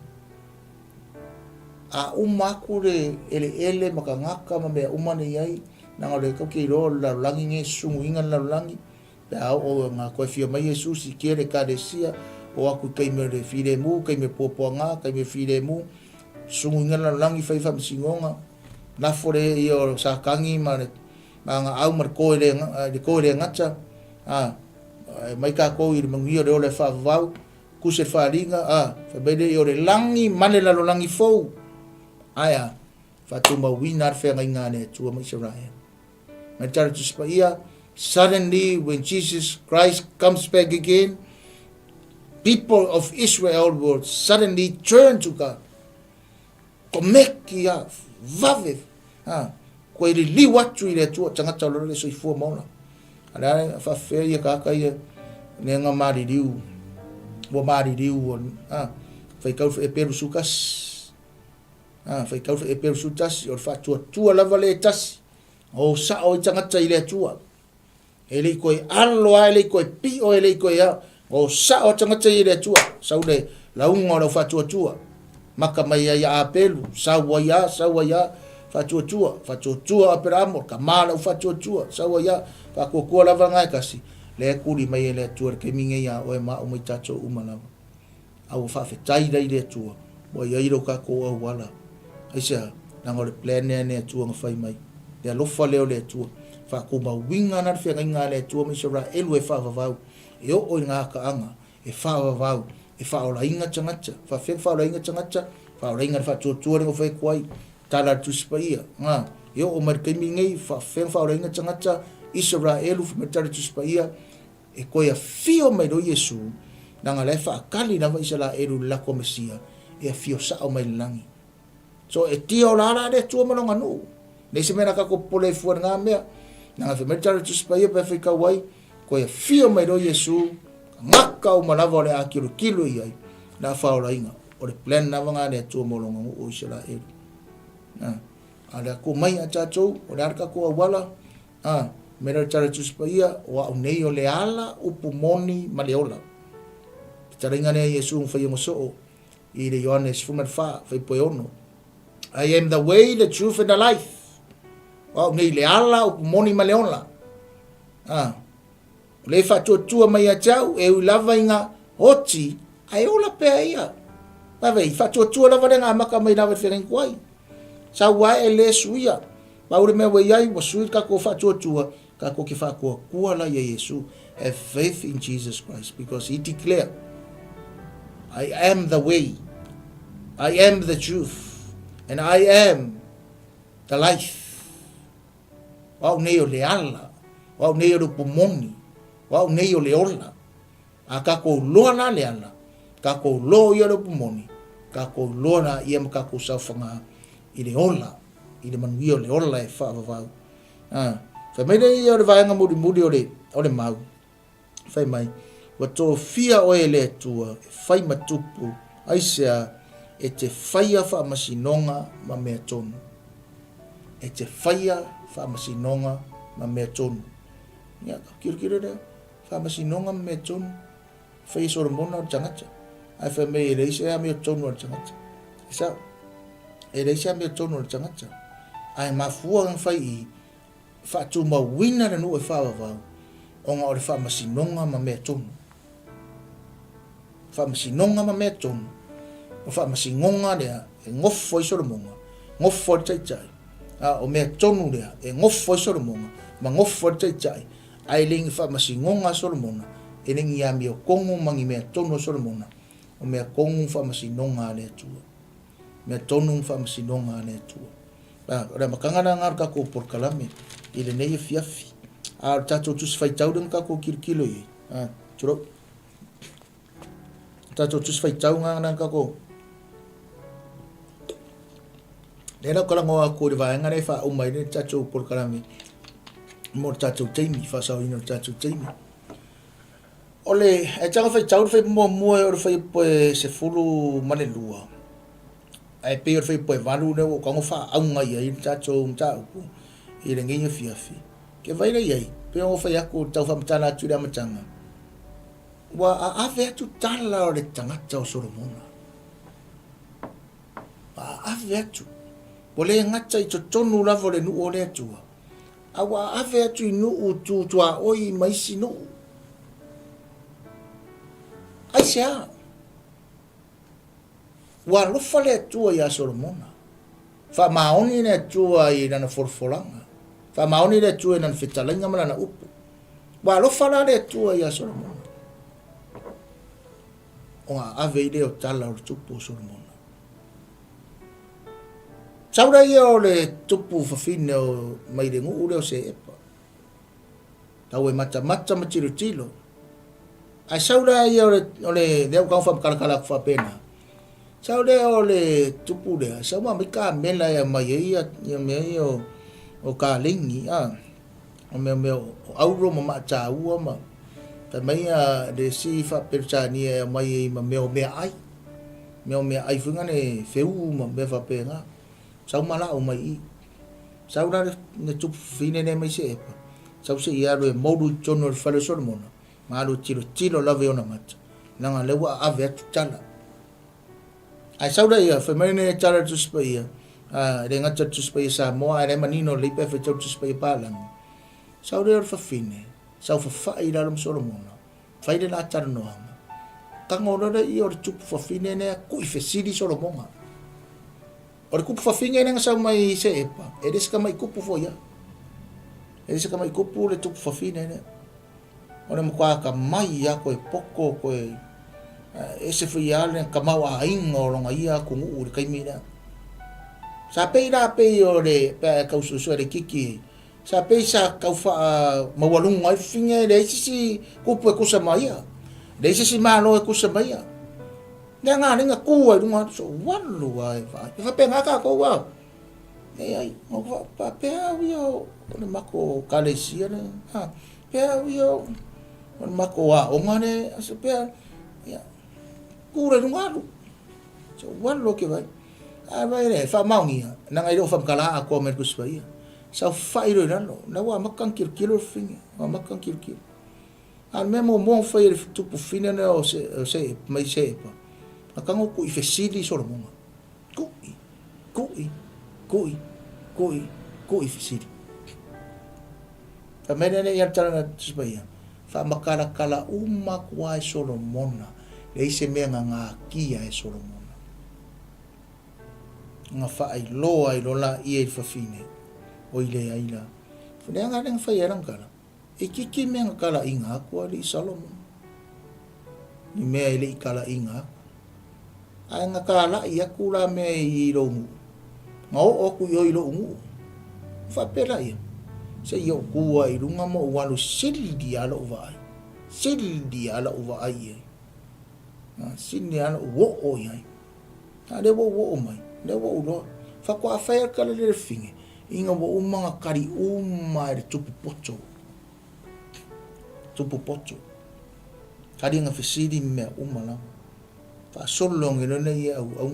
A umaku re ele maka ngaka ma mea umane iai. Nanga le kau kei roa larulangi nge sungu inga larulangi. Pe au o ngā koe fia mai Jesus i kere kadesia. O aku kei me re whire mu, kei me pōpua ngā, kei me whire mu. Sungu inga larulangi whaiwha msingonga. Nafore i o sākangi ma ngā au mar koe re ngata. Mai kā kou i re manguia re ole whaavavau. Kuse whaaringa. Whabeire i o re langi, mane larulangi fou. Aia, whaatu mawina ar whenga inga ne tua ma Israel. Mai tara tuspa ia, suddenly when Jesus Christ comes back again, people of Israel will suddenly turn to God. Komeki ia, vave. Koe li liwatu i le tua, tangata lora le soifua mauna. Alare, whawhea ia kaka ia, ne ngā maari riu. Wa maari riu, whaikau e peru sukas. Whaikau e peru sutasi, o whaatua tua lava le tasi. O sa o i tangata i le tua. E lei koe aloa, e lei koe pio, e lei koe a. O sa o tangata i le tua. Sau le launga o le whaatua tua. Maka mai a apelu, saua ia, whaatua tua a peramo, ka mana o whaatua tua, saua ia, whakokua lava ngai kasi. Le kuri mai e le tua, ke minge ia o e maa o mai tato umalava. Au whawhetai rei le tua, mo ia iro ka ko au wala. Aisea, nanga le plane ne tua nga whai mai. Le alofa leo le tua. Whakuma winga na whenga inga le tua mai Isaraelu e whaavavau. E o ngā kaanga, e whaavavau, e whaola inga tangata. Whawheng whaola inga tangata, whaola inga whaatua tua ringo whai kuai. Tala tuspa ia. Yo o mar kaimi ngai whaorainga tangata Isaraelu 𝚘𝚘𝚙𝚢𝚑𝚝 e koe a fio mai do Yesu nanga le whaakali na wa Isaraelu lako Mesia e a fio sao mai langi. So e tio rara de tua manonga no. Nei se mena kako pole fuar ngā mea nanga 𝚘𝚘𝚙𝚢𝚑𝚝 pe whika wai koe a fio mai do Yesu ngaka o manawa le a kilo iai na whaorainga o le plan na wanga le tua molonga o Isaraelu. Ale ko mai a tātou o le arka ko awala mera 𝚘𝚘𝚙𝚢𝚑𝚝 wa o nei o le ala upu moni ma le ola. Taringa ne Yesu whai ngoso i le Ioanes fumarfa whai poe ono. I am the way, the truth and the life. Wa o nei le ala upu moni ma le ola. Le whatuatua mai a tau e ulava inga hoti ai ola pea ia. Pawei whatuatua lava renga maka mai lawa wheneng kuai. Sa wae e le suia. Paure mea wei ai wa sui kako whatuatua kako ki whakua kuala ia Yesu. Have faith in Jesus Christ because he declared I am the way, I am the truth, and I am the life. Wau nei o le ala, wau nei o le pomoni, wau nei o le ola. A kako loa na le ala, kako loa ia le pomoni, kako loa na ia ma kako saufanga i le ola, i le manui o le ola e whaavavau. Whai mai nei o le vaenga muri o le mau. Whai mai. Wa tō fia o e le tua, e whai matupu, aisea, e te whaia whaamasinonga ma mea tonu. E te whaia whaamasinonga ma mea tonu. Ia, kira rea, whaamasinonga ma mea tonu. Whai sora mona o tangata. Ai whai mei e reise a mea tonu o tangata. Isa, e reise a mea tonu o tangata. Ai mafua ngang whai i, whaatu ma wina na nu e whaavavau. Onga o le whaamasinonga ma mea tonu. Whaamasinonga ma mea tonu. O whaamasinonga rea e ngofo i soromonga. Ngofo i taitai. O mea tonu rea e ngofo i soromonga. Ma ngofo i taitai. Ai lingi whaamasinonga soromonga. E lingi a mea kongu mangi mea tonu soromonga. O mea kongu whaamasinonga lea tua. Mea tonu whaamasinonga lea tua. Ora makangana ngar kako porkalame. I le nei e fiafi. A tatou tusi whaitau dang kako kilo i. Turo. Tatou tusi whaitau ngang kako. Nera kala ngoa ko le vaenga nei wha umai ne tatou porkalame. Mo tatou teimi, whasau ino tatou teimi. Ole, e tanga whaitau whai mua e ora whai poe se fulu mane lua. Ai pe ora whai poe waru ne o kango wha aunga ia i tatou mtaupu. I le ngenyo fiafi. Ke vaira iai, pe o whai aku tau whamatana atu rea matanga. Wa a ave atu tala o le tangata o Solomona. A ave atu. Po le ngata i to tonu lavo le nuu o le atua. A wa ave atu i nuu tu tua oi maisi nuu. Ai sea. Wa lofa le atua i a Solomona. Fa maoni le atua i nana forfolanga. Fa maoni le atua i nana fitalenga mana upu. Wa lofa le atua i a Solomona. O nga ave i le o tala o tupu o Solomona. Saura ia o le tupu whawhine o mai le ngu leo se epa. Tau e mata ma tilo. Ai saura ia o le leo kau whamkalakala ku whapena. Saura o le tupu lea. Saura mika mela ia mai ia mea o ka lingi. O mea o auro ma maa ua ma. Ta mai a le si whapertani e mai ma mea ai. Mea ai whungane wheu ma mea whapenga. Sau mala o mai i. Sau na ne tupu fine ne mai se epa. Sau se ia lo e modu tono le whale Solomona. Ma alo tilo lave ona mata. Nanga lewa ave atu tala. Ai sau da ia, whamai ne tala tuspa ia. Re ngata tuspa ia sa moa, ai re manino le ipe whetau tuspa ia pālangi. Sau rea whawhine. Sau whawhai ralam Solomona. Whaile la tara noanga. Kangorora i o le tupu whawhine ne kui whesiri Solomona. O le kupu whawhinga e nga sau mai se epa. E resika mai kupu fo ia. E resika mai kupu le tupu whawhine ne. O le mkwaka mai ia koe poko koe. E se whi ale ka mau a inga o longa ia ko ngu uri kaimina. Sa pe la pe o le pe kau su le kiki. Sa pe sa kau fa mawalung ai finge le si kupu ku sa mai. Le si malo ku sa mai. Nga nga ku ai dunga so walu ai fa pe ngaka ko wa. Ai mo fa pe au o mako kalesia ne. Ha. Pe au o mako wa o ngane so pe ya. Ku re dunga lu. So walu ke vai. Vai le fa maungi na ngai do fa kala a ko mer ku spai sa fa iro no na wa makan kilo finga wa makan kilo al memo mo fa ir tu pu fina na o se mai se pa akango ku ifesili so mo ku ifesili fa mena ne ya tara spai fa makala kala uma kwa solomona le se me nga kia e solomona nga fa ai lola ia fa fine o ile ai la fune nga nang fa ia kala e kiki me nga kala inga ko ali Solomon ni me ile kala inga ai nga kala ia kula me i lo nga o ku yo i lo fa pela ia se yo ku ai lunga mo walu sildi ala vai sildi ala vai sinni ala wo ai ade wo mai le wo lo fa ko afair kala le finge inga wo umanga kari mai tupu poto kadi nga fisidi me umala fa solo ngelo ne ia au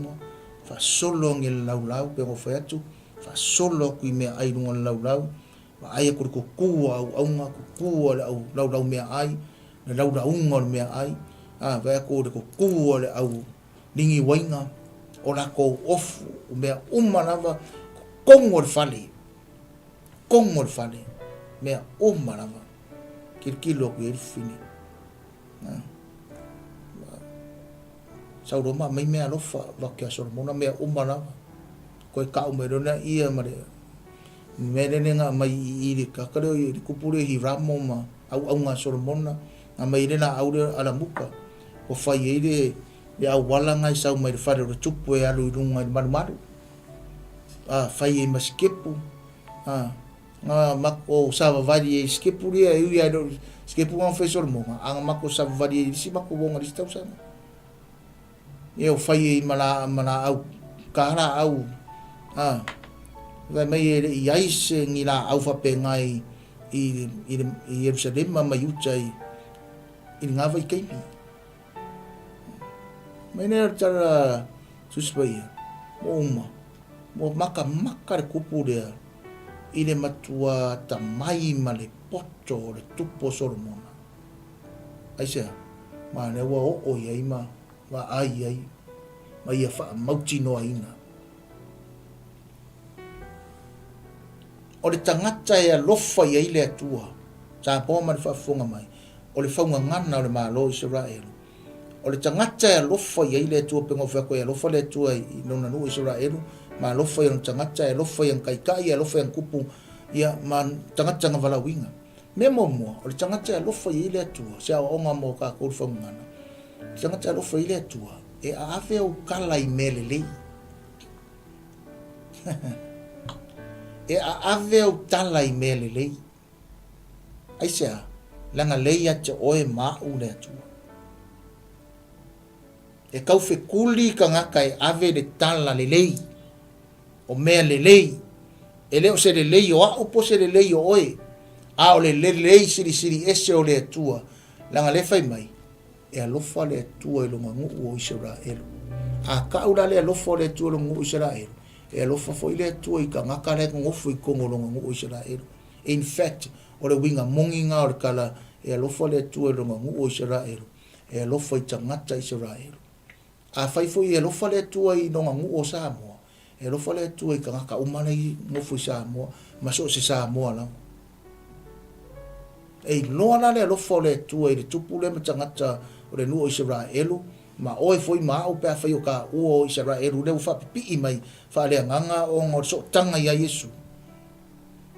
fa solo ngel lau pe go fa tu fa solo ku me ai no lau wa ai ko ku au nga ku lau me ai na lau me ai va ko ku au ningi wainga o la ko ofu o mea umanava kongor fale mea umanava kirkilo ku fini sauroma mai mea lofa va ke sormona mea umanava ko ka o merona ia mare merene nga mai i ka kare i kupure hi ramo ma au nga sormona nga mai rena aure ala muka o fai ire ya wala ngai sau mai fare ro tupu e alu runga maru fai e maskepu nga mako sava vadi e skepu ria e ia do skepu an fesor mo ang mako sava vadi si mako bonga di tau sana e o fai e mala au kara au vai mai e iais ngila au fa pe ngai i Yerusalem mai utai i ngava i keipi Mener cara susbaya mo maka re kupurea ile matua tamai male poto le tupo sormona aisa ma ne wa o yai ma wa ai ma ia fa mauti no aina o le tangata ia lofa ia ile atua sa po ma fa fonga mai o le fonga ngana o le Malo Isaraelu o le tangata e lofa ia ile tu pe ngofa ko ia lofa le tu i nona no Isaraelu ma lofa ia tangata e lofa ia kai ia lofa ia kupu ia man tangata nga vala winga memo mo o le tangata e lofa ia ile tu sa o nga mo ka ko fa ngana tangata lofa ile tu e ave o kala i melele e ave o tala i melele aisa langa leia te oe ma u le tu e kau fe kuli ka ngaka e ave de tala lelei o mea lelei e leo se lelei o a upo se lelei o oe a o le lelei siri ese o le atua langa le fai mai e alofa le atua e longa ngu o Isaraelu a kaura le alofa le atua longa ngu o Isaraelu e alofa foi le atua i ka ngaka le ngofo i kongo longa ngu o Isaraelu in fact o le winga monginga o le kala e alofa le atua longa ngu o Isaraelu e alofa i tangata Isaraelu a fai foi e lofa le tua i nonga ngu o Samoa e lofa le tua i ka ngaka umana i ngofu i Samoa ma so se Samoa la e loana le lofa le tua i le tupu le matangata o le nuo Isaraelu ma oe foi ma au pea fai o ka ua o Isaraelu le ufa pipi mai fa le nganga o ngor so tanga ia Yesu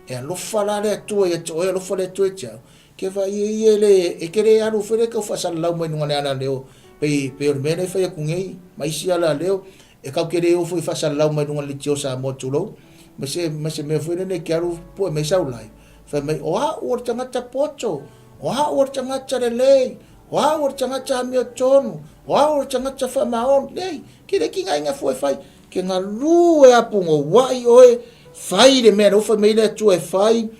e lofa la le tua i o e lofa le tua i tia ke vai i le e kere alu fere ka ufa salau mai nunga le ana leo pe o mene fai ku ngei mai si ala leo e kau ke reo foi whasalau mai runga li tio sa mo tulo, ma se me foi ne ke aru po me sau lai, fa mai oha o tangata pocho, oha o tangata relei, oha o tangata mio tonu, oha o tangata whamaon, nei, ke re ki ngai ngā foi fai, ke ngā lue apungo wai oe, fai de mea ufa me le tu e fai,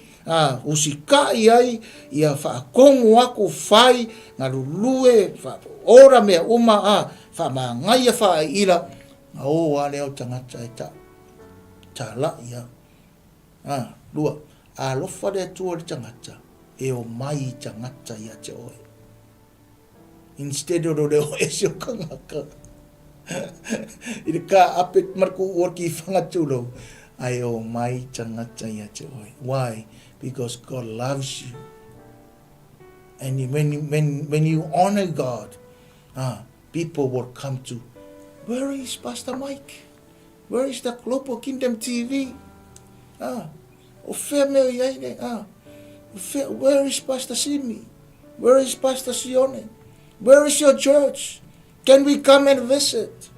usikai ai, ia whaakongo aku fai, ngā lue, ora mea uma, whamangai a wha ira, o ane o tangata e ta la ia. Lua, a lofa le tua le tangata, e o mai tangata ia te oe. Instead o leo e se o kangaka. I ka apet marku orki whangatulo, ai o mai tangata ia te oe. Why? Because God loves you. And when you honor God, people will come to, where is Pastor Mike? Where is the Global Kingdom TV? Where is Pastor Simi? Where is Pastor Sione? Where is your church? Can we come and visit?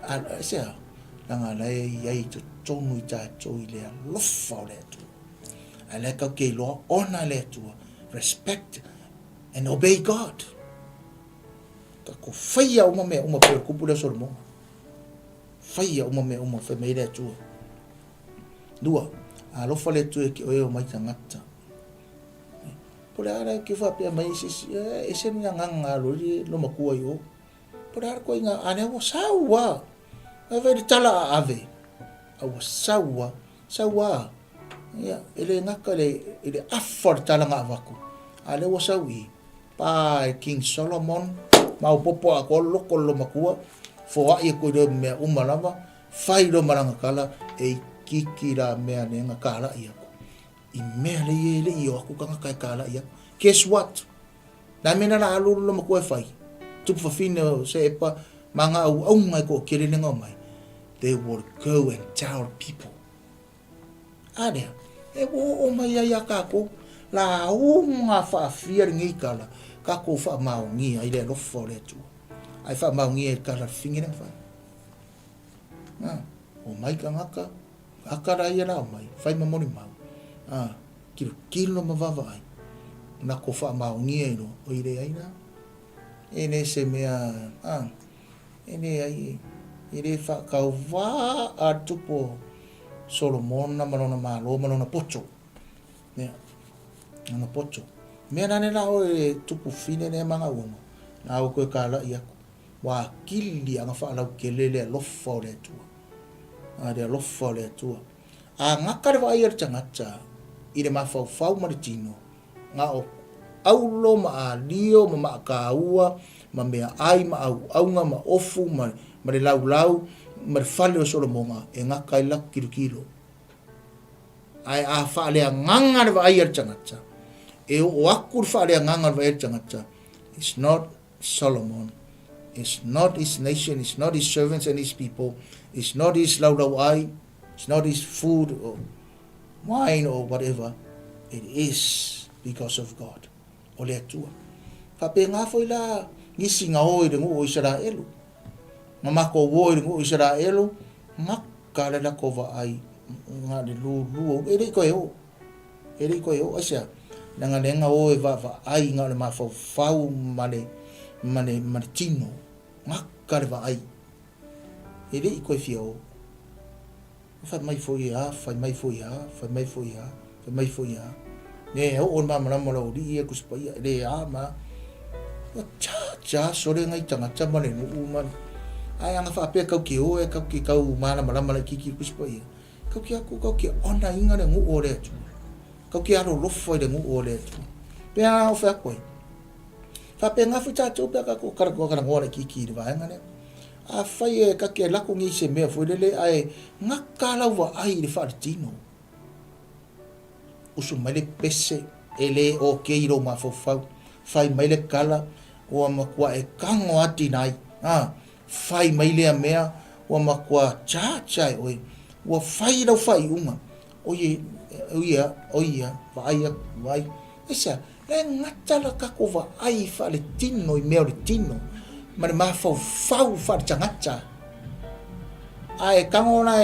Siya, nangalay yay to tonu ita choi le lofa le tu. Aleka ke lo honor le tu, respect and obey God. Kako faya uma pe kupula sormo. Faya uma fe me le tu. Dua, lofa le tu ke o mai tangata. Por ara ke fa pe mai ese nganga lo makua yo. Por ara ko nga ane wo sawa. Ave tala ave. Awa sawa. Ya, ele ngaka ele afford tala nga avaku. Ale wo sawi. Pa King Solomon mau popo ako loko lo makua. Fo ai ko do me umalava. Fai do maranga kala e kikira me ane nga kala ia. I mea le i aku kanga kai kala ia. Guess what? Na mena na alu lo makua fai. Tupu fafine se epa manga au ngai ko kere nenga mai. They will go and tell people. Ade, e o mai ia kako la unga fa fier ngi kala kako fa mau ngi ai le lo fo le tu. Ai fa mau ngi e kala fingina fa. O mai kangaka akara ia la mai fai mamoni mau. Kilo mavavai. Na ko fa mau ngi no o ire ai na. Ene se mea ene ai ire fa kauva atupo Solomon na malona malo malona pocho. Ne. Ana pocho. Me na na o tupu fine ne manga uma. Na o ko kala ia. Wa kili anga fa la kelele lo fo le tu. De lo fo le tu. Ngaka va ir tangata. Ire ma fa maritino. Nga o aulo ma lio ma kaua ma mea ai ma au nga ma ofu ma le lau ma le fale o Solomonga e nga kai la kilo ai a fale nganga va ai tangata e o akur fale nganga va ai tangata. It's not Solomon, it's not his nation, it's not his servants and his people, it's not his lau ai, it's not his food or wine or whatever. It is because of God. Ole atua. Fape ngā foi la ngisi ngā oi rengu o Isaraelu. Mamako oi rengu o Isaraelu. Ngaka le la kova ai. Ngā le lu. Ere koe o. Asia. Nanga lenga oi va ai ngā le mafau fau mane tino. Ngaka le va ai. Ere koe fia o. Fai mai foi ha. Ne o mama lo di e kuspai le ama cha sore ngai tanga chama le nu man ai anga fa pe ka ki o e ka ki ka u mana mala ki kuspai ka ki aku ka ki ona inga le ngu ore tu ka ki aro lo foi le ngu ore tu pe a o fa koi fa pe nga fu cha tu pe ka ko kar ko ngore ki va nga ne a fa e ka ki la ko ngi se me fu le ai nga ka la wa ai le fa tino usu mai le pese ele o keiro ma fofau fai mai le kala o makua e kango ati nai fai mai le mea o makua cha oi o fai lau fai uma oia vai esa le ngata la kako va ai fa le tino i mea le tino ma le mafau fau fa tangata ai kangona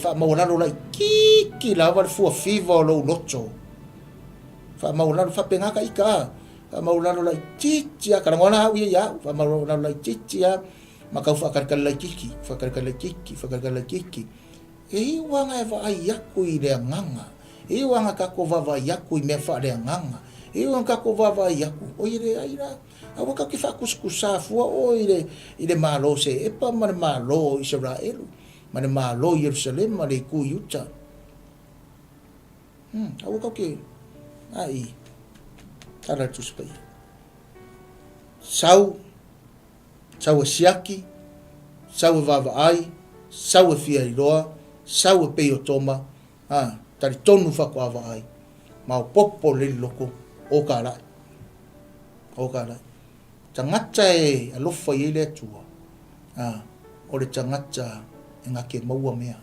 fa maulalo lai ki lava le fua fiva lo locho fa maulalo fa pengaka ika fa maulalo lai chichia karangona au ya fa maulalo lai chichia makau fa karkal lai kiki e wanga va ayaku i le nganga e wanga ka ko va ayaku i me fa le nganga e wanga ka ko va ayaku o ire aira awa ka ki fa kuskusa fua o ire malo se e pa ma malo Isaraelu ma le malo Jerusalem ma le ku yuta awa ka ki ai tara tu spai sau siaki sau vava ai sau fia iloa sau pe o toma tari tonu fa ko ava ai ma popo le loko o kala tangata e alofa i le tua o le tangata e ngake maua mea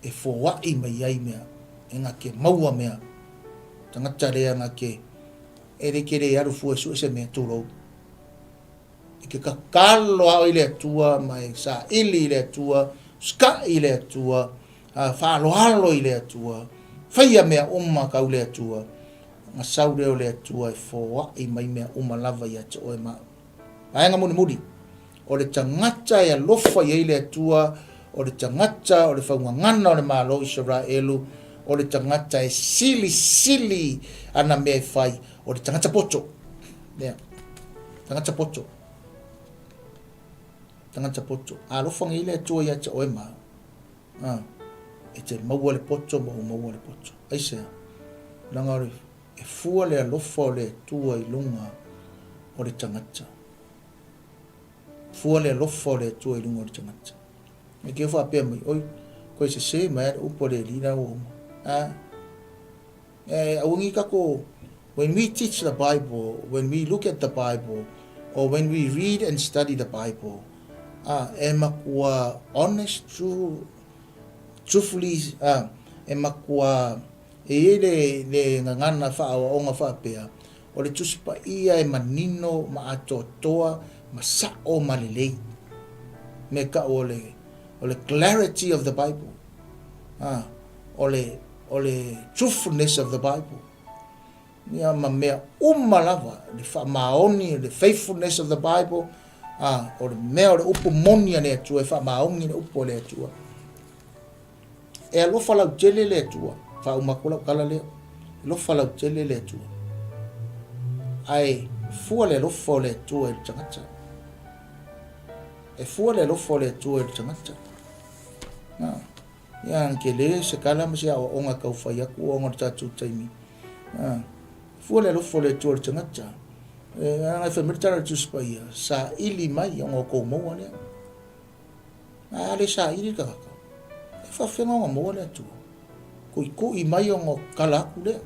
e fōwai mai ai mea e ngake maua mea tangata rea ngake e re kere aru fua su se mea tūrou e ke kakalo au i le tua mai sa ili i le tua ska i le tua whaaloalo i le tua whaia mea umma kau le tua nga sau reo le tua e fōwai mai mea umma lava i ate oe maa aenga muri o le tangata e alofa i le tua o le tangata o le whaungangana o le Malo Isaraelu o le tangata e sili ana mea e whai o le tangata poto tangata poto alofa i le tua i ate oe maa e te maua le poto maua le poto aisea langa ore e fua le alofa o le tua i lunga o le tangata fua le alofa o le tua i lunga o le tangata me ke wha pia mai oi koe se mai upo le lina o aungi kako when we teach the Bible, when we look at the Bible, or when we read and study the Bible, e makua honest, truthfully, e makua e le ngana wha o onga wha pia, o le tuspa ia e manino ma atotoa ma sao ma lelei, me ka o le clarity of the Bible, o le truthfulness of the Bible. Ia ma mea lava le whamaoni, the faithfulness of the Bible, o le mea o le upo monia le atua, e whamaoni le upo le atua. E alofa lau tele le atua, whaumakula kala leo, alofa lau tele le atua. Ai, fua le alofa le atua e tangata. E fua le alofa le atua e tangata. Ia anke le se kala masia o onga kau whaiaku o onga tatu taimi. Fua le alofa le atua e tangata. E anga whamitara tuspaia, sa ili mai onga kou maua lea. Ale sa ili kakaka. Whawhenga ngā mua lea tua. Kui mai o ngā kala aku lea.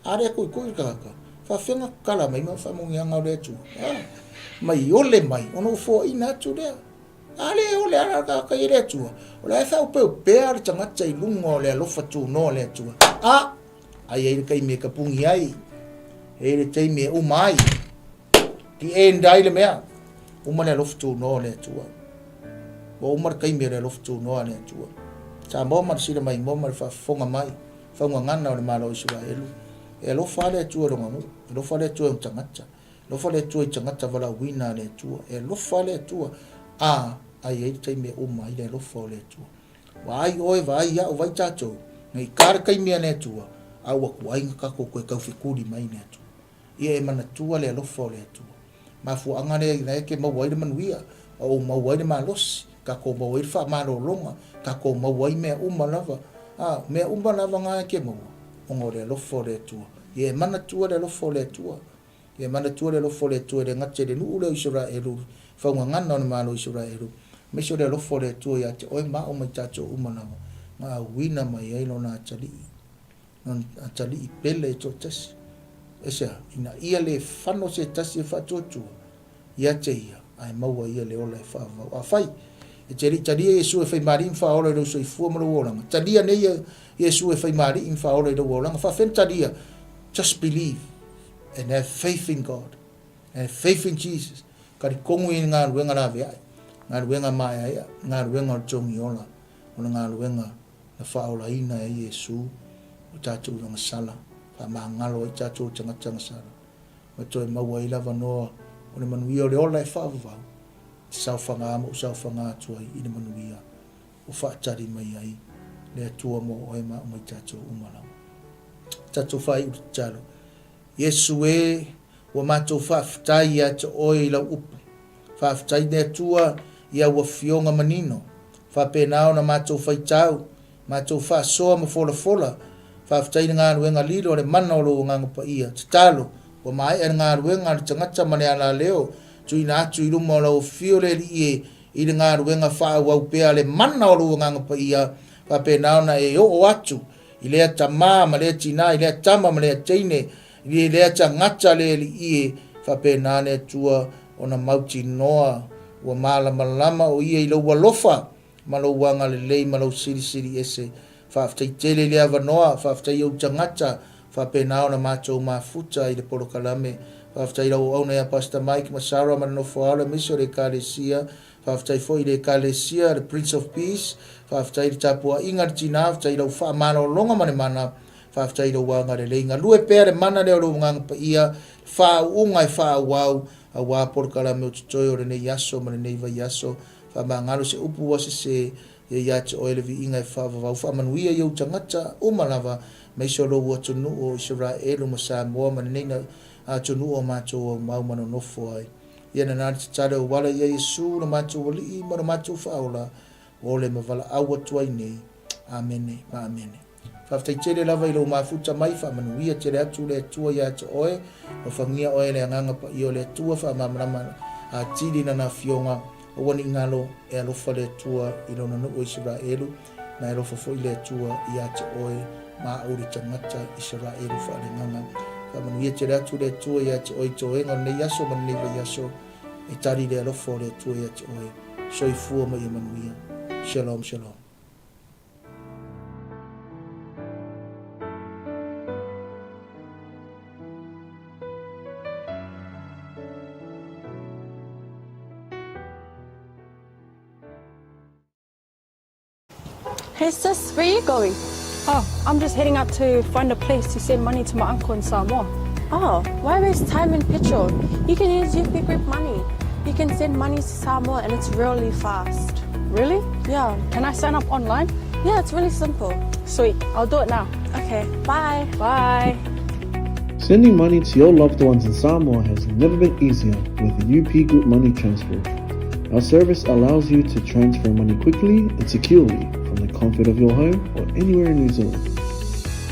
Are kui kakaka. Whawhenga kala mai mai whamungi anga lea tua. Mai ole mai, ono ufua ina atu lea. Ale ole ara kakaka i lea tua. O lea whau peo pēr tangata i lunga o lea lofa tu no lea tua. Ai eire kai me kapungi ai. Eire tei me umai. Ki endai le mea. Uma lea lofa tu no lea tua. Wa umar kai me lea lofa tu no lea tua. Sa momar sila mai momar fa fonga mai fa ngana o le Malo Isaraelu e lo fa le tu ro ngamu lo fa le tu tangata lo fa le tu tangata vala wina le tu e lo fa le tu ai e tai me o mai le lo fa le tu vai oi vai ya o vai tato nei kar kai me le tu a wa kuai ka ko ka fikuri mai le tu e mana tu le lo fa le tu ma fu anga le ke mo wai de manuia o mo wai de malos ka ko mo wai fa malo longa ka ko mo wai me lava me lava nga ke mo ngore lo fo le tu ye mana tu le lo fo le tu ye mana tu le lo fo le tu le ngate le nu le Isaraelu fa ngana no Malo Isaraelu me so le lo fo le tu ya te o ma o mai tacho lava nga wina mai ai lo na tali pele to tas esa ina ia le fano se tas fa tu ya te ia ai mau ia le ola fa a fai e tadia Yesu e fai mari in faola do so i fu mo wolanga tadia ne Yesu e fai mari in faola do wolanga fa fen tadia just believe and have faith in God and have faith in Jesus kari kongu I ngā ruenga rā vea, ngā ruenga mai aia, ngā ruenga o tongi ola, o ngā ruenga na whaola ina e Yesu, o tātou wanga sala, wha maa ngalo I tātou tangata sala. Ma toi maua I lava noa, o le manuia o le ola e whaavavau, sau whanga ama o sau whanga atua I le manuia, o whaatari mai ai, le atua mo o ema o mai tātou umalau. Tātou whai u te talo. Yesu e, wa mātou whaafitai a te oe I lau upu. Whaafitai ne atua ia ua fionga manino. Whapēnao na mātou whaitau, mātou whaasoa ma fola fola. Whaafitai ngā ruenga lilo le mana o lo nganga pa ia. Te talo, wa mai e ngā ruenga le tangata mane ala leo. Tui na atu I luma o lau fio le li I le ngā ruenga whaawau pea le mana o lo nganga pa ia. Whapēnao na e o atu. I lea tamā, ma lea tina, I lea tama, ma lea teine, I lea tangata lea li ie, whapēnā ne tua o na mauti noa, ua malama o ia I lau walofa, ma lau wanga le lei, ma lau siri ese, whaafitai tele lea wanoa, whaafitai au tangata, whapēnā o na mātou mafuta I le polokalame, whaafitai lau au nea Pastor Mike Masara, ma no whaala miso le 𝚗𝚘𝚙𝚢𝚑, whaafitai fo I le 𝚗𝚘𝚙𝚢𝚑, the Prince of Peace, whaafitai le tapua inga tina, whaafitai lau whaamana o longa mane mana, whaafitai lau wanga le leinga. Lue pēr le mana leo lau nganga pa ia, whaaunga I whaawau, a wāporokala me o tutoi o le nei yaso, ma le nei vai yaso, whaamangalo se upu wase se, ia ia te oele vi inga I whaavavau, whaamanuia iau tangata, umalava, meiso lo ua tonu o Isaraelu ma Samoa, ma le nei na tonu o mātou o maumano nofo ai. Ia na nāri te tare o wala ia Yesu na mātou wali I ma na mātou whaola o le mavala awa tuai nei. Amene, ma amene. Whaftai tere lava I lau mafuta mai whamanuia tere atu le atua ia te oe o whangia oe le anganga pa I o le atua whamamrama a tiri na na fionga o wani ngalo e alofa le atua I lau nanu o Isaraelu na alofa fo I le atua ia te oe ma auri tangata Isaraelu whaale nganga. Whamanuia tere atu le atua ia te oe to enga ne yaso ma ne va yaso e tari le alofa le atua ia te oe. Soifua ma I manuia. Shalom, shalom. Hey sis, where are you going? Oh, I'm just heading out to find a place to send money to my uncle in Samoa. Oh, why waste time and petrol? You can use UP Group Money. You can send money to Samoa and it's really fast. Really? Yeah. Can I sign up online? Yeah, it's really simple. Sweet, I'll do it now. Okay, bye. Bye. Sending money to your loved ones in Samoa has never been easier with the UP Group Money Transfer. Our service allows you to transfer money quickly and securely from the comfort of your home or anywhere in New Zealand.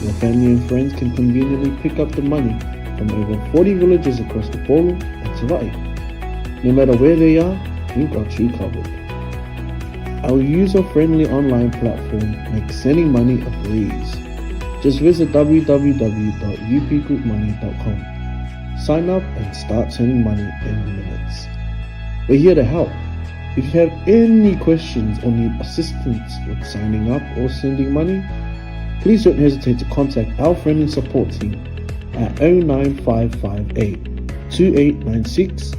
Your family and friends can conveniently pick up the money from over 40 villages across the Polo and 𝚟𝚑𝚍. No matter where they are, we've got you covered. Our user-friendly online platform makes sending money a breeze. Just visit www.upgroupmoney.com. Sign up and start sending money in minutes. We're here to help. If you have any questions or need assistance with signing up or sending money, please don't hesitate to contact our friendly support team at 09558 2896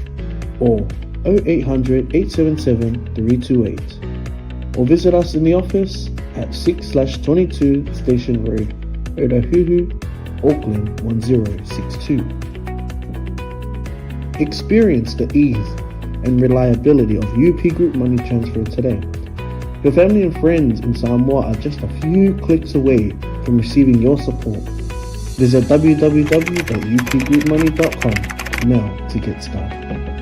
or 0800 877 328. Or visit us in the office at 6/22 Station Road, Ōtahuhu, Auckland 1062. Experience the ease and reliability of UP Group Money Transfer today. Your family and friends in Samoa are just a few clicks away from receiving your support. Visit www.upgroupmoney.com now to get started.